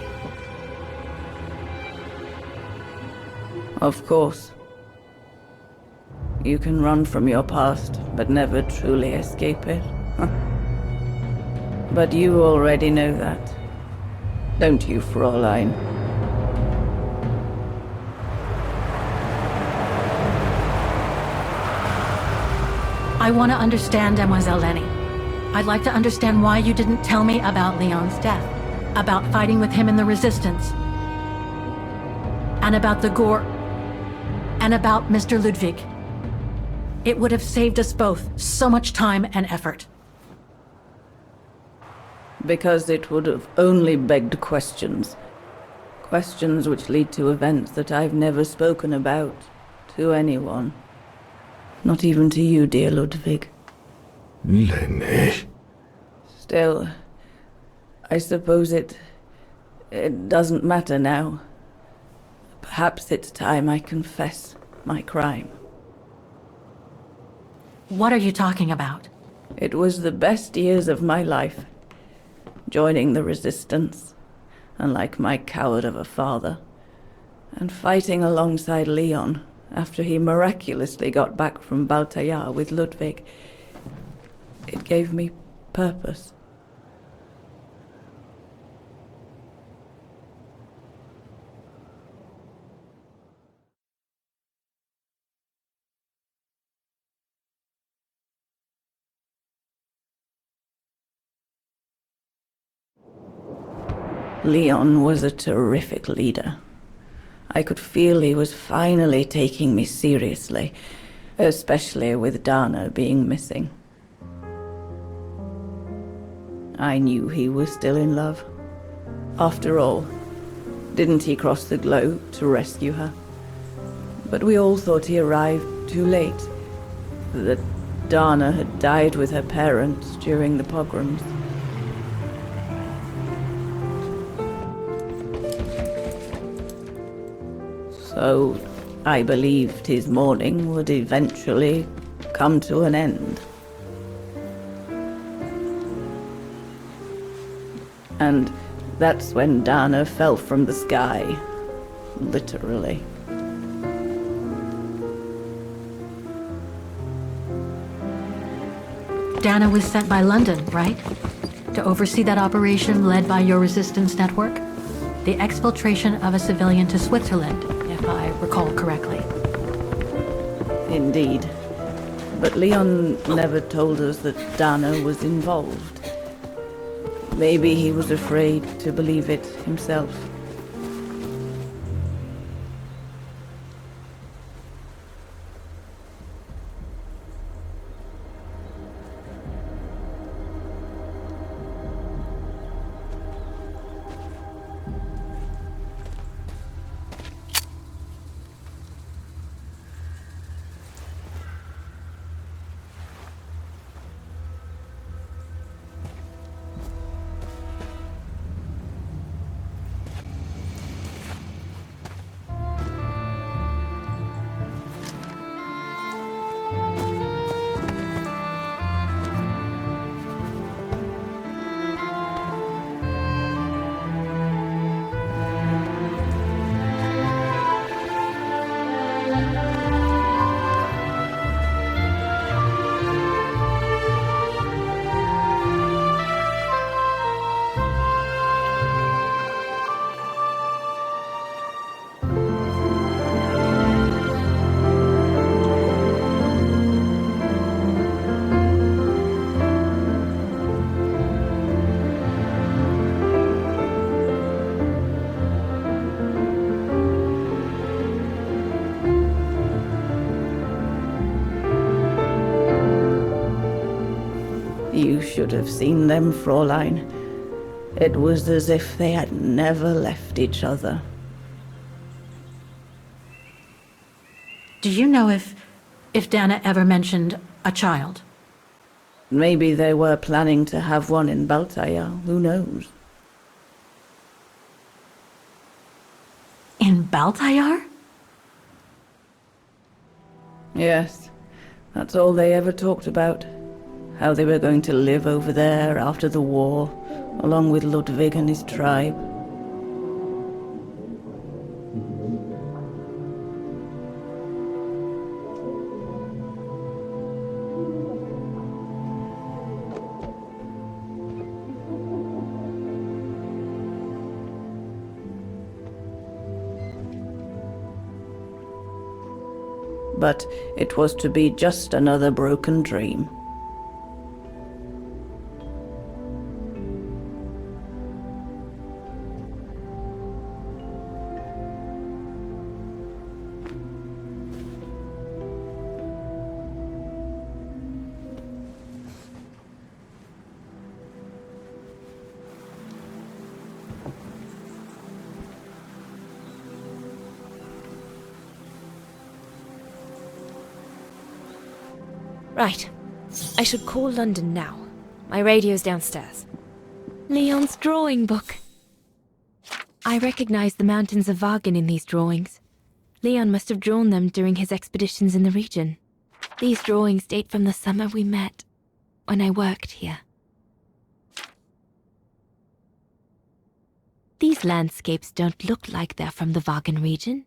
Of course. You can run from your past, but never truly escape it. But you already know that. Don't you, Fräulein? I want to understand Mademoiselle Lenny. I'd like to understand why you didn't tell me about Leon's death, about fighting with him in the Resistance, and about the gore, and about Mr. Ludwig. It would have saved us both so much time and effort. Because it would have only begged questions. Questions which lead to events that I've never spoken about to anyone. Not even to you, dear Ludwig. Lenny. Still, I suppose it doesn't matter now. Perhaps it's time I confess my crime. What are you talking about? It was the best years of my life. Joining the Resistance, unlike my coward of a father, and fighting alongside Leon after he miraculously got back from Baltayar with Ludwig. It gave me purpose. Leon was a terrific leader. I could feel he was finally taking me seriously, especially with Dana being missing. I knew he was still in love. After all, didn't he cross the globe to rescue her? But we all thought he arrived too late, that Dana had died with her parents during the pogroms. So I believed his mourning would eventually come to an end. And that's when Dana fell from the sky, literally. Dana was sent by London, right? To oversee that operation led by your Resistance network? The exfiltration of a civilian to Switzerland, if I recall correctly. Indeed. But Leon never told us that Dana was involved. Maybe he was afraid to believe it himself. You should have seen them, Fräulein. It was as if they had never left each other. Do you know if Dana ever mentioned a child? Maybe they were planning to have one in Baltayar, who knows? In Baltayar? Yes, that's all they ever talked about. How they were going to live over there after the war, along with Ludwig and his tribe. But it was to be just another broken dream. Right. I should call London now. My radio's downstairs. Leon's drawing book. I recognize the mountains of Wagen in these drawings. Leon must have drawn them during his expeditions in the region. These drawings date from the summer we met, when I worked here. These landscapes don't look like they're from the Wagen region.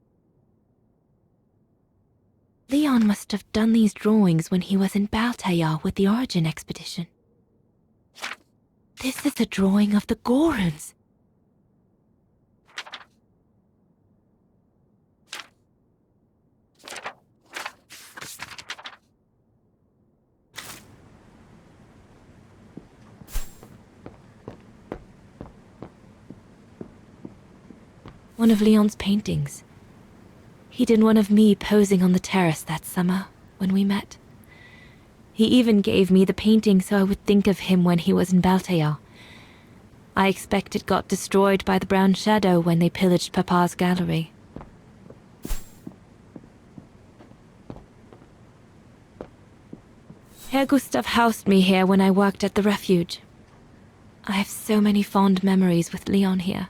Leon must have done these drawings when he was in Baltayar with the Origin expedition. This is a drawing of the Goruns. One of Leon's paintings. He did one of me posing on the terrace that summer, when we met. He even gave me the painting so I would think of him when he was in Baltayar. I expect it got destroyed by the Brown Shadow when they pillaged Papa's gallery. Herr Gustav housed me here when I worked at the refuge. I have so many fond memories with Leon here.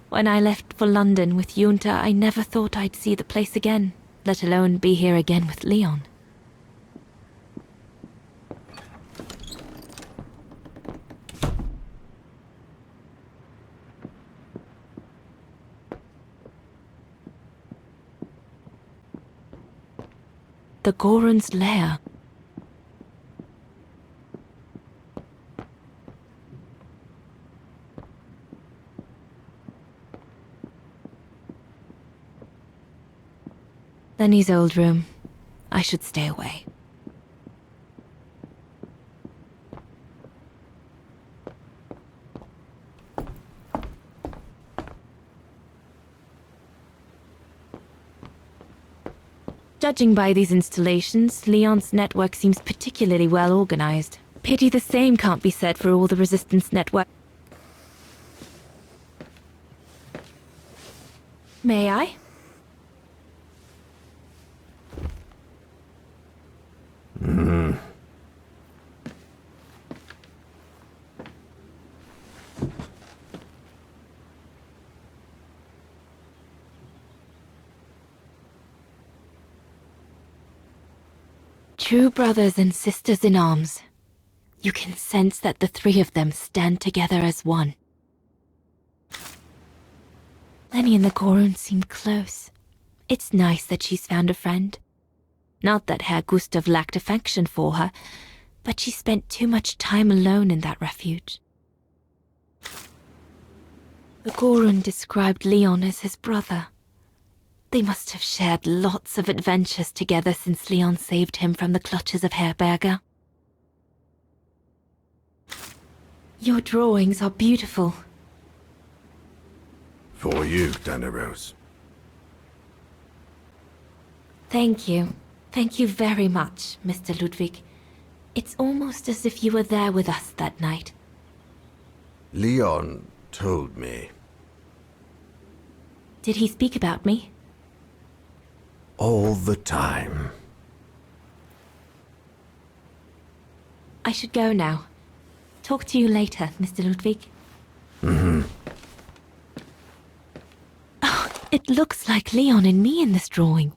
When I left for London with Junta, I never thought I'd see the place again, let alone be here again with Leon. The Goron's lair. Lenny's old room. I should stay away. Judging by these installations, Leon's network seems particularly well organized. Pity the same can't be said for all the Resistance network. May I? True brothers and sisters in arms. You can sense that the three of them stand together as one. Lenny and the Gorun seem close. It's nice that she's found a friend. Not that Herr Gustav lacked affection for her, but she spent too much time alone in that refuge. The Gorun described Leon as his brother. They must have shared lots of adventures together since Leon saved him from the clutches of Herberger. Your drawings are beautiful. For you, Daneros. Thank you. Thank you very much, Mr. Ludwig. It's almost as if you were there with us that night. Leon told me. Did he speak about me? All the time. I should go now. Talk to you later, Mr. Ludwig. Mm-hmm. Oh, it looks like Leon and me in this drawing.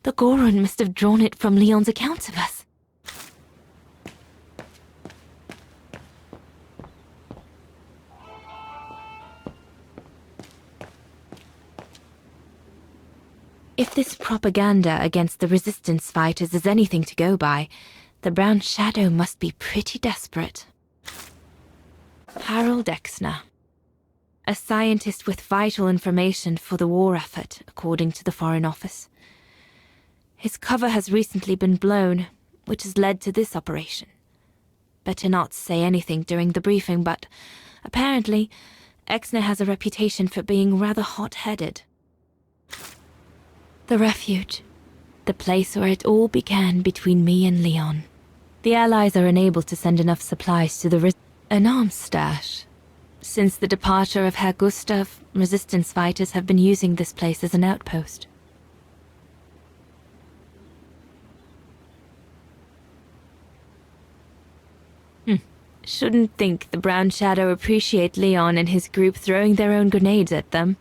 The Goron must have drawn it from Leon's accounts of us. If this propaganda against the resistance fighters is anything to go by, the Brown Shadow must be pretty desperate. Harold Exner. A scientist with vital information for the war effort, according to the Foreign Office. His cover has recently been blown, which has led to this operation. Better not say anything during the briefing, but apparently, Exner has a reputation for being rather hot-headed. The refuge. The place where it all began between me and Leon. The Allies are unable to send enough supplies to an arms stash. Since the departure of Herr Gustav, resistance fighters have been using this place as an outpost. Shouldn't think the Brown Shadow appreciate Leon and his group throwing their own grenades at them.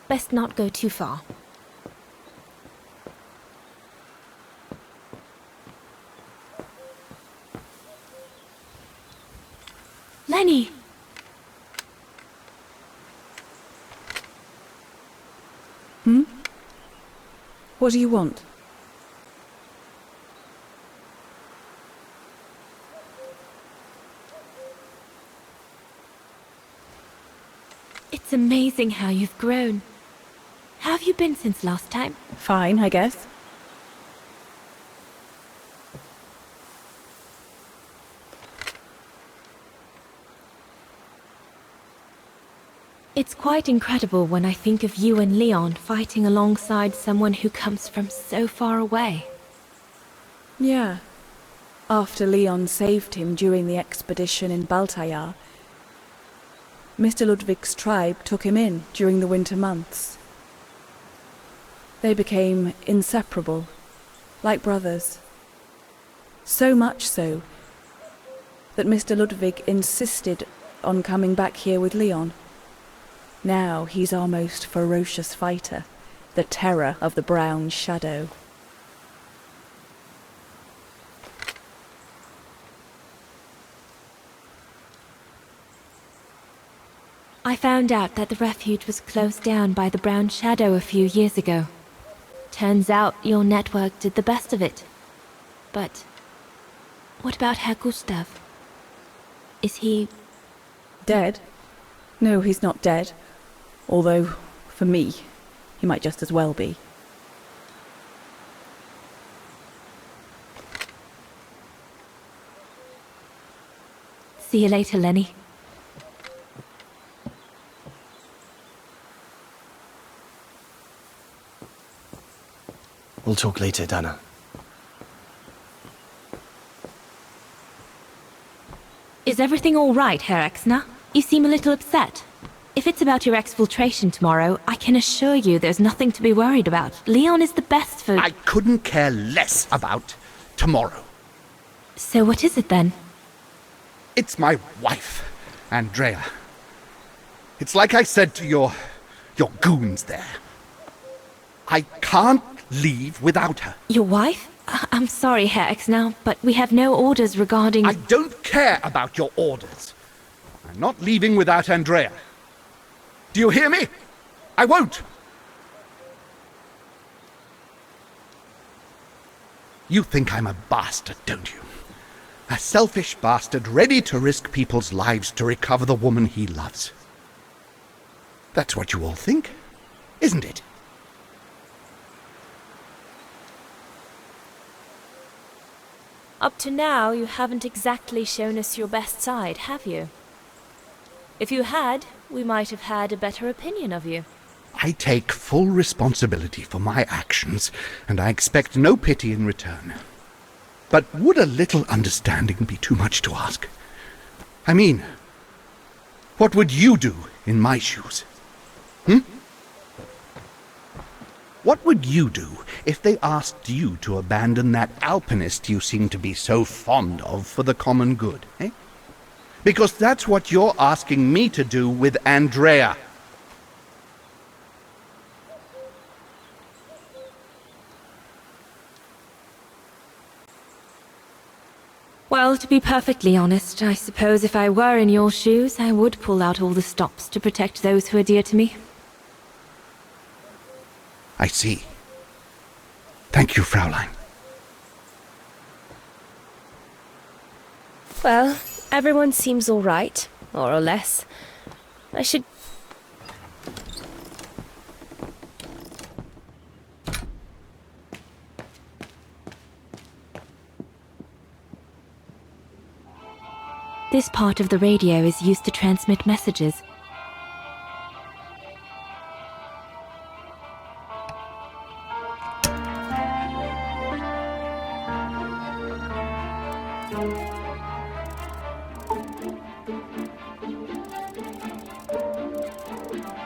Best not go too far. Lenny! What do you want? It's amazing how you've grown. How have you been since last time? Fine, I guess. It's quite incredible when I think of you and Leon fighting alongside someone who comes from so far away. Yeah. After Leon saved him during the expedition in Baltayar, Mr. Ludwig's tribe took him in during the winter months. They became inseparable, like brothers. So much so that Mr. Ludwig insisted on coming back here with Leon. Now he's our most ferocious fighter, the terror of the Brown Shadow. I found out that the refuge was closed down by the Brown Shadow a few years ago. Turns out your network did the best of it. But what about Herr Gustav? Is he... dead? No, he's not dead. Although, for me, he might just as well be. See you later, Lenny. We'll talk later, Dana. Is everything all right, Herr Exner? You seem a little upset. If it's about your exfiltration tomorrow, I can assure you there's nothing to be worried about. Leon is the best for... I couldn't care less about tomorrow. So what is it then? It's my wife, Andrea. It's like I said to your goons there. I can't leave without her. Your wife? I'm sorry, Herr Exner, but we have no orders regarding... I don't care about your orders. I'm not leaving without Andrea. Do you hear me? I won't. You think I'm a bastard, don't you? A selfish bastard ready to risk people's lives to recover the woman he loves. That's what you all think, isn't it? Up to now, you haven't exactly shown us your best side, have you? If you had, we might have had a better opinion of you. I take full responsibility for my actions, and I expect no pity in return. But would a little understanding be too much to ask? I mean, what would you do in my shoes? What would you do if they asked you to abandon that alpinist you seem to be so fond of for the common good, eh? Because that's what you're asking me to do with Andrea. Well, to be perfectly honest, I suppose if I were in your shoes, I would pull out all the stops to protect those who are dear to me. I see. Thank you, Fraulein. Well, everyone seems all right, more or less. I should... This part of the radio is used to transmit messages.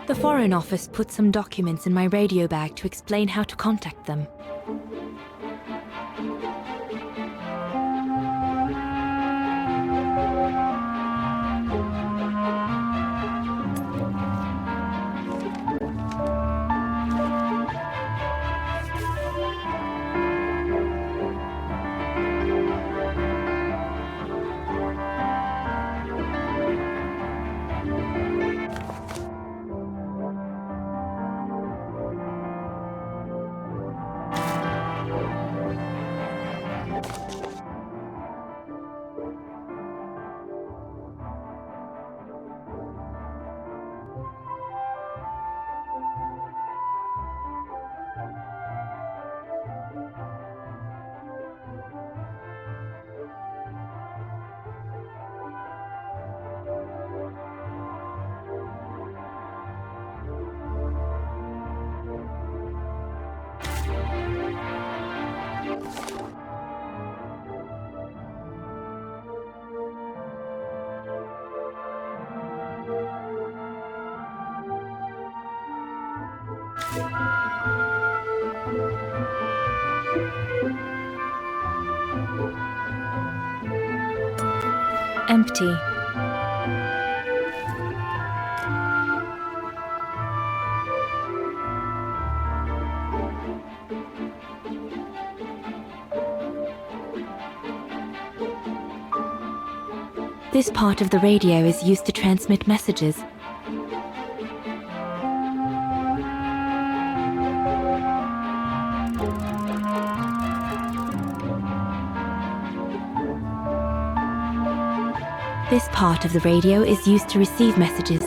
The Foreign Office put some documents in my radio bag to explain how to contact them. Empty. This part of the radio is used to transmit messages. This part of the radio is used to receive messages.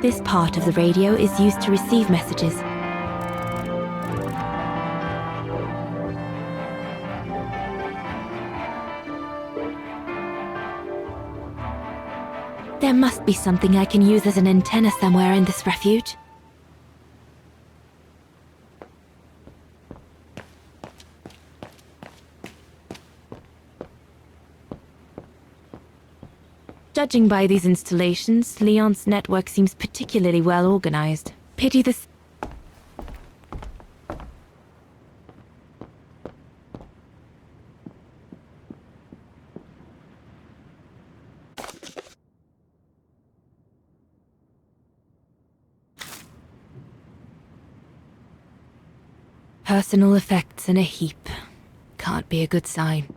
This part of the radio is used to receive messages. There must be something I can use as an antenna somewhere in this refuge. Judging by these installations, Leon's network seems particularly well organized. Pity this... Personal effects in a heap. Can't be a good sign.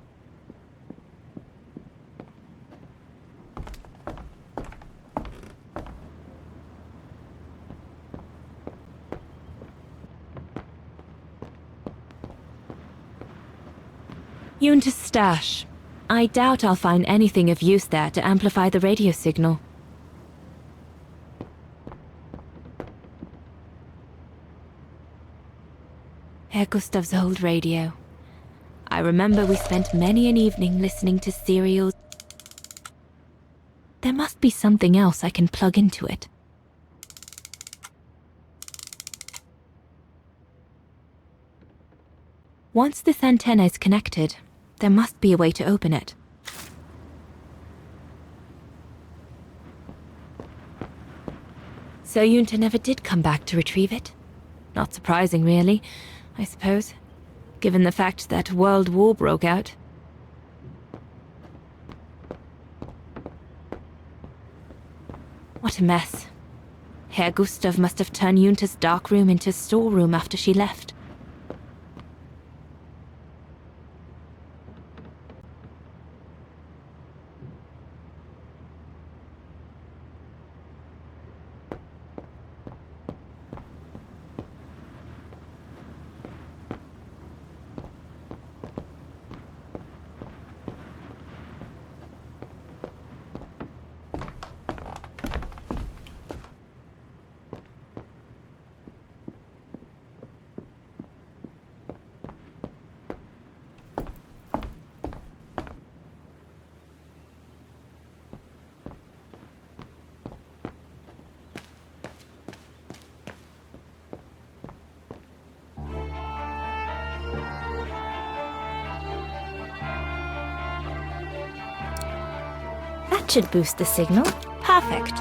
Yunta's stash. I doubt I'll find anything of use there to amplify the radio signal. Herr Gustav's old radio. I remember we spent many an evening listening to serials. There must be something else I can plug into it. Once this antenna is connected, there must be a way to open it. So Yunta never did come back to retrieve it? Not surprising, really, I suppose, given the fact that World War broke out. What a mess. Herr Gustav must have turned Yunta's dark room into a storeroom after she left. That should boost the signal. Perfect.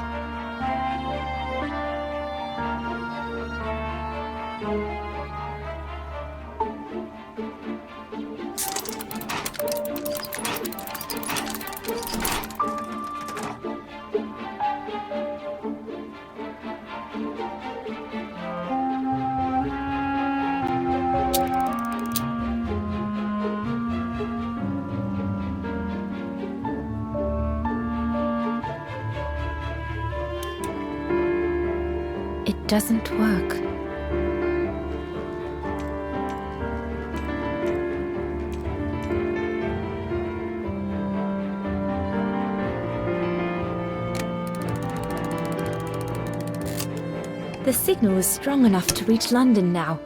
It doesn't work. The signal is strong enough to reach London now.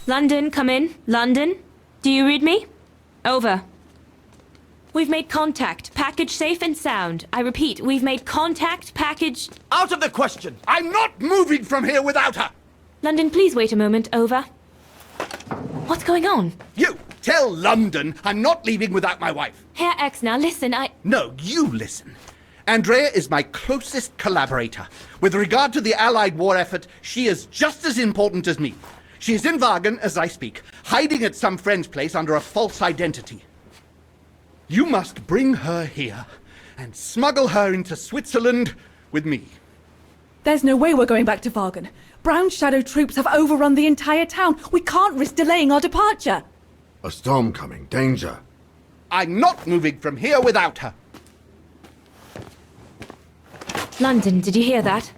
London, come in. London? Do you read me? Over. We've made contact. Package safe and sound. I repeat, we've made contact. Package... Out of the question! I'm not moving from here without her! London, please wait a moment. Over. What's going on? You! Tell London I'm not leaving without my wife. Herr Exner, listen, No, you listen. Andrea is my closest collaborator. With regard to the Allied war effort, she is just as important as me. She is in Wagen as I speak, hiding at some friend's place under a false identity. You must bring her here and smuggle her into Switzerland with me. There's no way we're going back to Wagen. Brown Shadow troops have overrun the entire town. We can't risk delaying our departure. A storm coming. Danger. I'm not moving from here without her. London, did you hear that?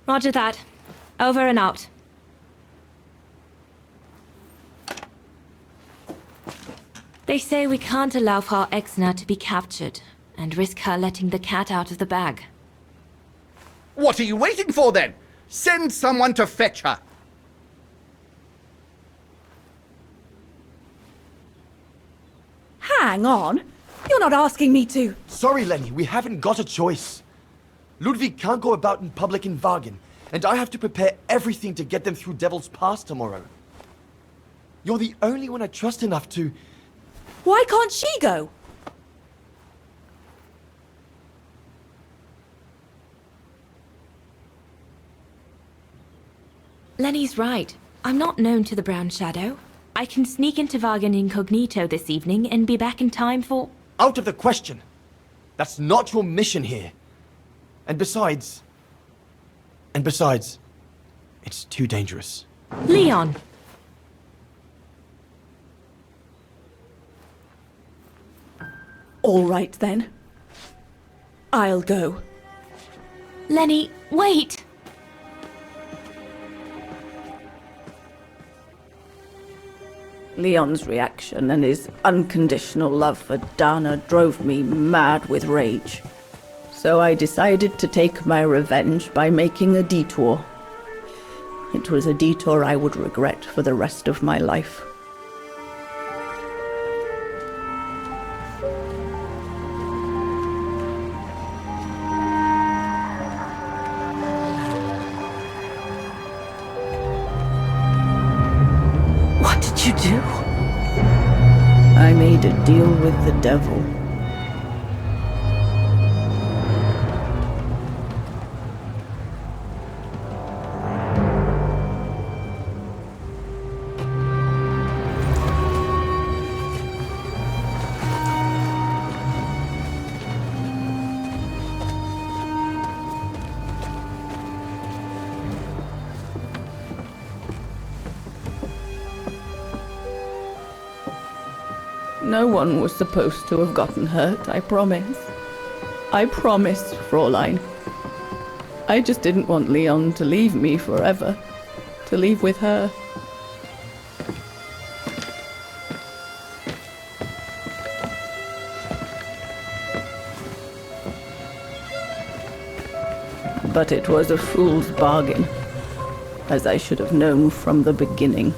Roger that. Over and out. They say we can't allow Frau Exner to be captured and risk her letting the cat out of the bag. What are you waiting for then? Send someone to fetch her. Hang on. You're not asking me to... Sorry, Lenny, we haven't got a choice. Ludwig can't go about in public in Wagen, and I have to prepare everything to get them through Devil's Pass tomorrow. You're the only one I trust enough to... Why can't she go? Lenny's right. I'm not known to the Brown Shadow. I can sneak into Wagen incognito this evening and be back in time for... Out of the question. That's not your mission here. And besides, it's too dangerous. Leon! All right, then. I'll go. Lenny, wait! Leon's reaction and his unconditional love for Dana drove me mad with rage. So I decided to take my revenge by making a detour. It was a detour I would regret for the rest of my life. What did you do? I made a deal with the devil. No one was supposed to have gotten hurt, I promise. I promise, Fräulein. I just didn't want Leon to leave me forever. To leave with her. But it was a fool's bargain, as I should have known from the beginning.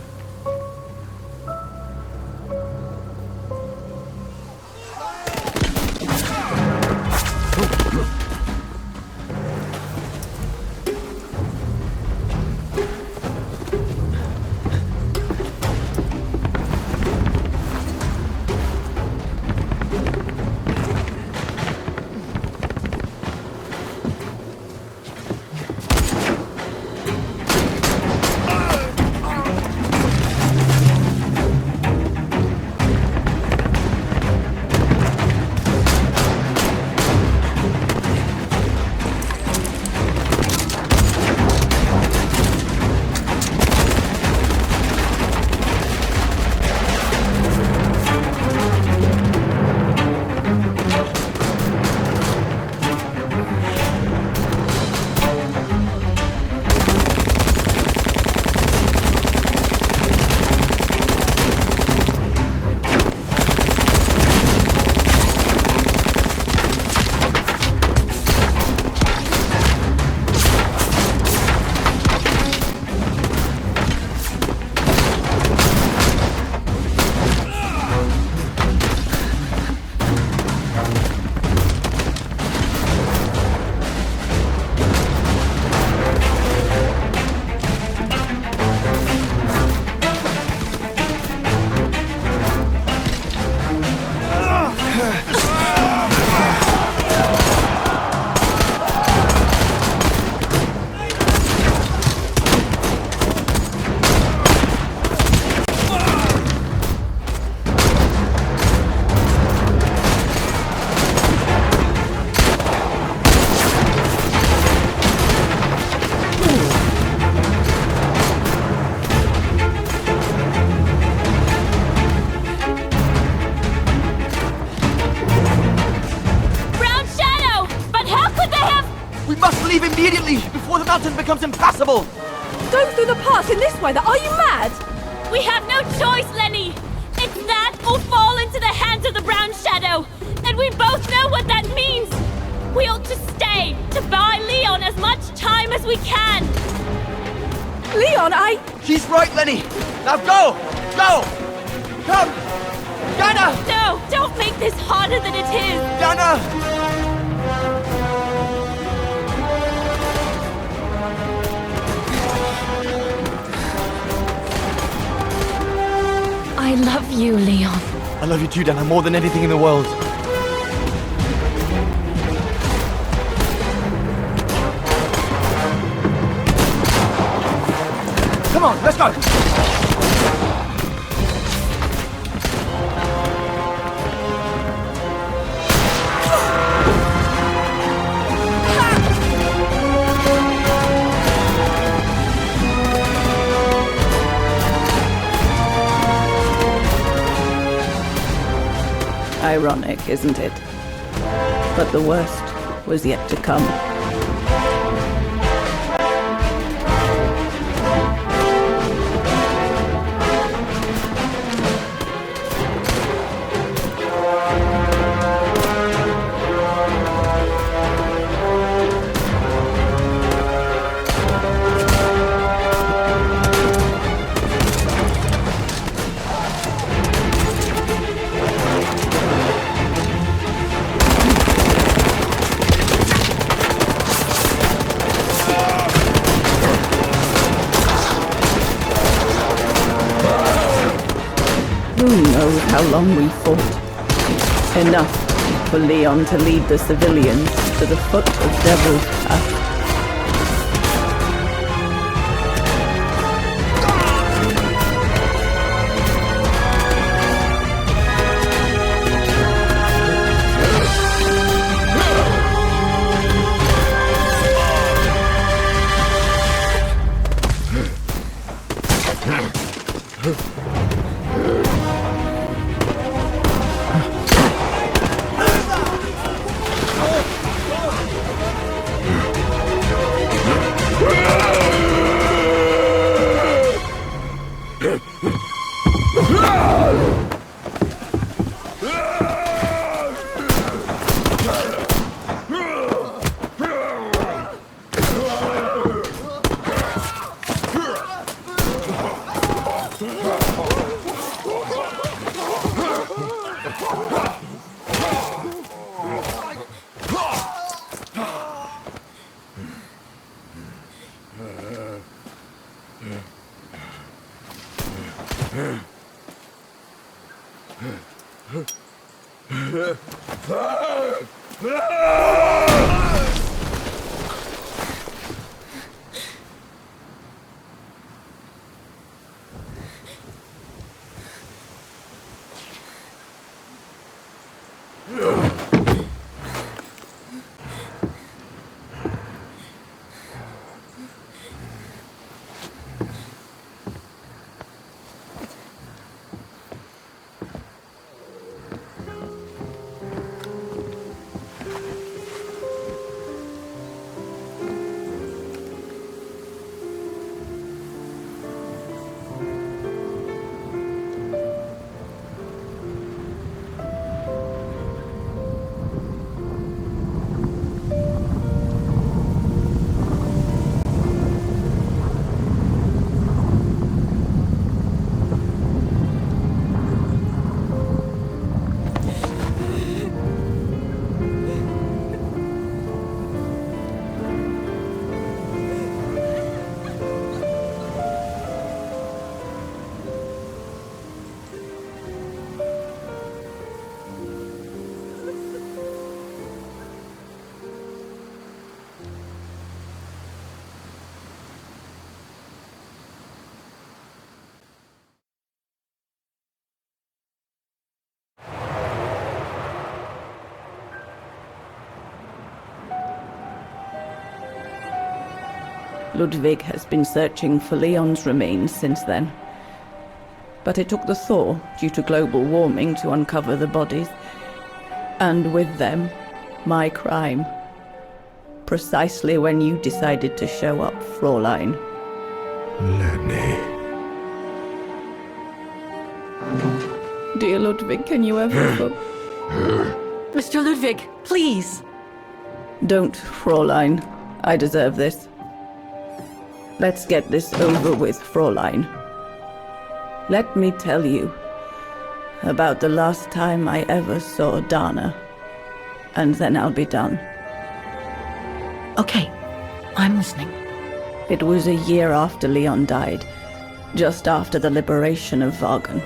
mountain becomes impassable! Go through the pass in this weather? Are you mad? We have no choice, Lenny! It's that or fall into the hands of the Brown Shadow! And we both know what that means! We ought to stay, to buy Leon as much time as we can! Leon, She's right, Lenny! Now go! Go! Come! Dana! No, don't make this harder than it is! Dana! I love you, Leon. I love you too, Dana, more than anything in the world. Come on, let's go! Ironic, isn't it? But the worst was yet to come. Who knows how long we fought? Enough for Leon to lead the civilians to the foot of Devil's Path. Ludwig has been searching for Leon's remains since then. But it took the thaw due to global warming to uncover the bodies, and with them, my crime. precisely when you decided to show up, Fräulein. Lenny. Dear Ludwig, can you ever... Mr. Ludwig, please! Don't, Fräulein. I deserve this. Let's get this over with, Fräulein. Let me tell you about the last time I ever saw Dana, and then I'll be done. Okay, I'm listening. It was a year after Leon died, just after the liberation of Vagen.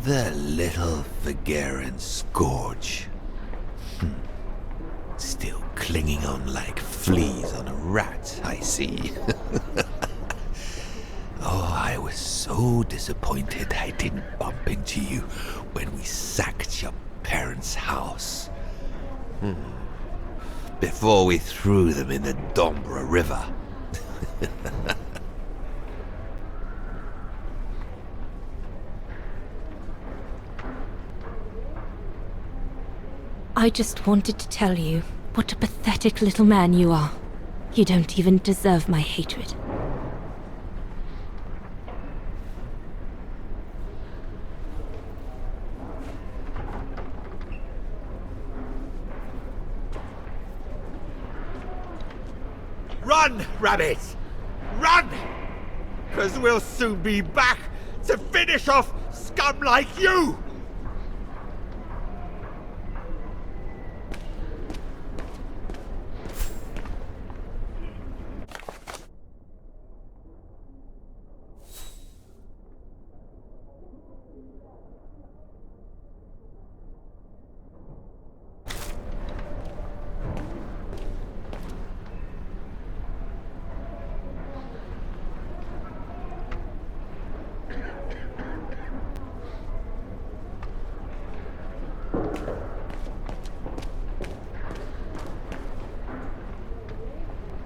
The little Vageran scourge. Still clinging on like fleas on a rat, I see. Oh, I was so disappointed I didn't bump into you when we sacked your parents' house. Before we threw them in the Dombra River. I just wanted to tell you what a pathetic little man you are. You don't even deserve my hatred. Run, Rabbit! Run! 'Cause we'll soon be back to finish off scum like you!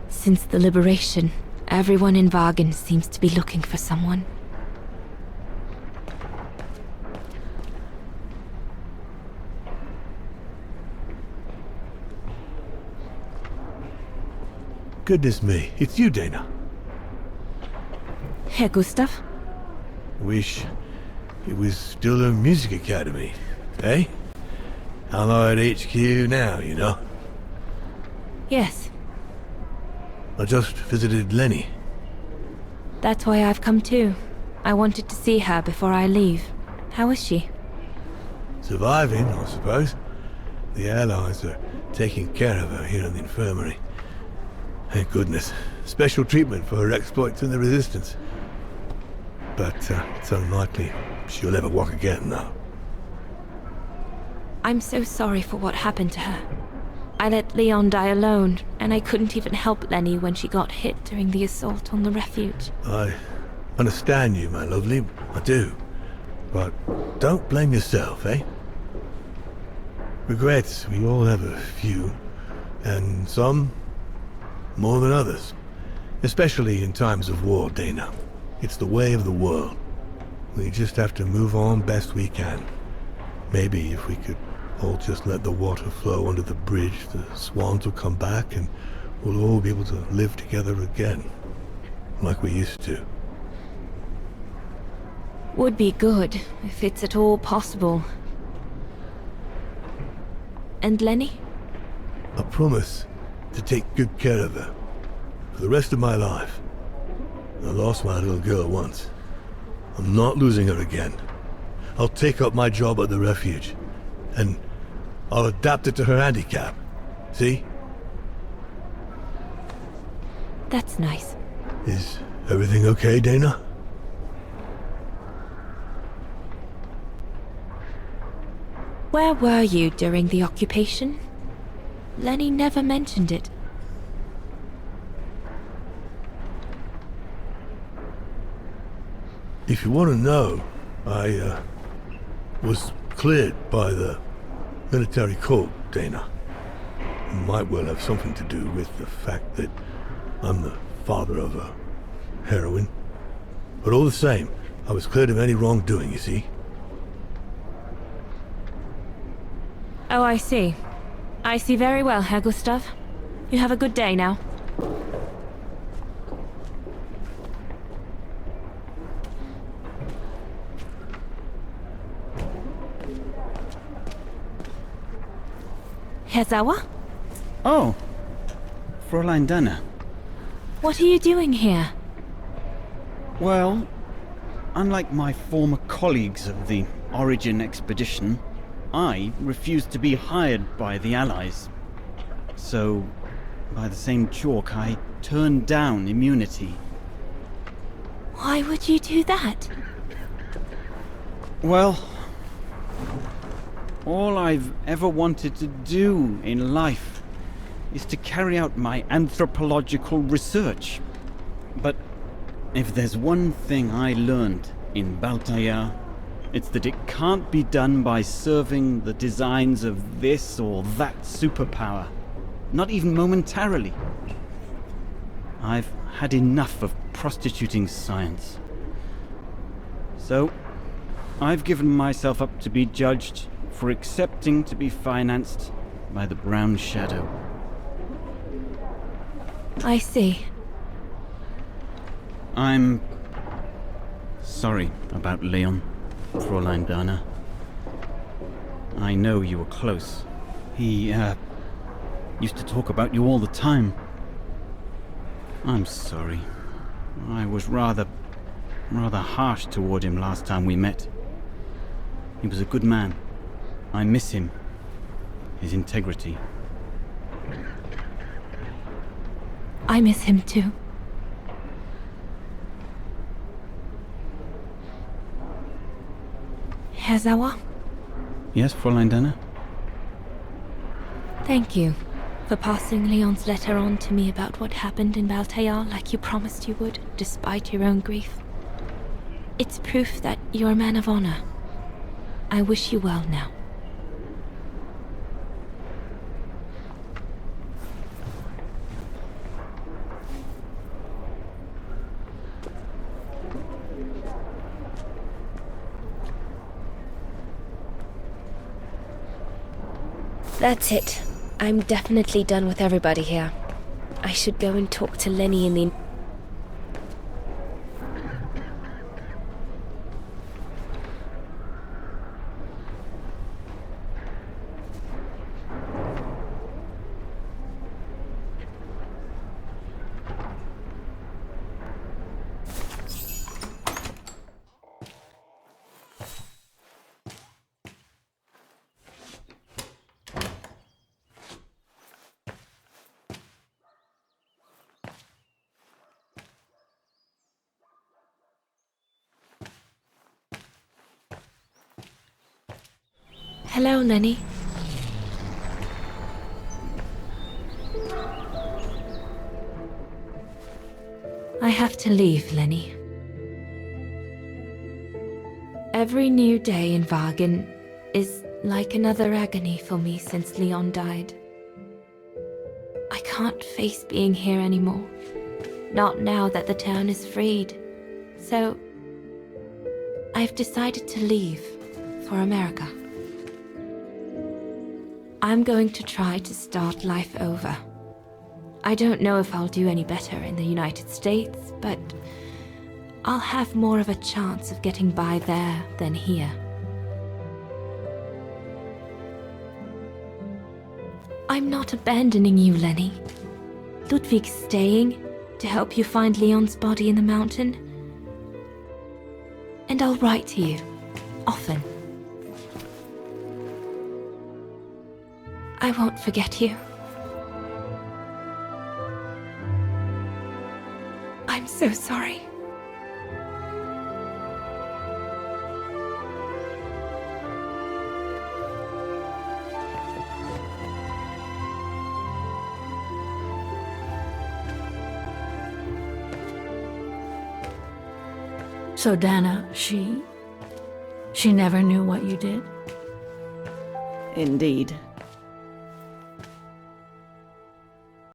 Since the liberation, everyone in Vagen seems to be looking for someone. Goodness me, it's you, Dana. Herr Gustav? Wish it was still a music academy, eh? Allied HQ now, you know? Yes. I just visited Lenny. That's why I've come too. I wanted to see her before I leave. How is she? Surviving, I suppose. The Allies are taking care of her here in the infirmary. Thank goodness. Special treatment for her exploits in the Resistance. But it's unlikely she'll ever walk again, though. I'm so sorry for what happened to her. I let Leon die alone, and I couldn't even help Lenny when she got hit during the assault on the refuge. I understand you, my lovely. I do. But don't blame yourself, eh? Regrets, we all have a few. And some more than others. Especially in times of war, Dana. It's the way of the world. We just have to move on best we can. Maybe if we could all just let the water flow under the bridge, the swans will come back and we'll all be able to live together again. Like we used to. Would be good, if it's at all possible. And Lenny? I promise to take good care of her. For the rest of my life. I lost my little girl once. I'm not losing her again. I'll take up my job at the refuge. And I'll adapt it to her handicap. See? That's nice. Is everything okay, Dana? Where were you during the occupation? Lenny never mentioned it. If you want to know, I was cleared by the military court, Dana. It might well have something to do with the fact that I'm the father of a heroine. But all the same, I was cleared of any wrongdoing, you see. Oh, I see. I see very well, Herr Gustav. You have a good day now. Herr Sauer? Oh, Fräulein Dana. What are you doing here? Well, unlike my former colleagues of the Origin expedition, I refused to be hired by the Allies. So, by the same chalk, I turned down immunity. Why would you do that? Well, all I've ever wanted to do in life is to carry out my anthropological research. But if there's one thing I learned in Baltaya, it's that it can't be done by serving the designs of this or that superpower. Not even momentarily. I've had enough of prostituting science. So, I've given myself up to be judged for accepting to be financed by the Brown Shadow. I see. I'm sorry about Leon, Fräulein Dana. I know you were close. He, used to talk about you all the time. I'm sorry. I was rather harsh toward him last time we met. He was a good man. I miss him. His integrity. I miss him too. Herr Sauer? Yes, Fräulein Dana? Thank you for passing Leon's letter on to me about what happened in Baltaya like you promised you would, despite your own grief. It's proof that you're a man of honor. I wish you well now. That's it. I'm definitely done with everybody here. I should go and talk to Lenny in the... Hello, Lenny. I have to leave, Lenny. Every new day in Wagen is like another agony for me since Leon died. I can't face being here anymore, Not now that the town is freed. So, I've decided to leave for America. I'm going to try to start life over. I don't know if I'll do any better in the United States, but I'll have more of a chance of getting by there than here. I'm not abandoning you, Lenny. Ludwig's staying to help you find Leon's body in the mountain. And I'll write to you, often. I won't forget you. I'm so sorry. So Dana, she never knew what you did? Indeed.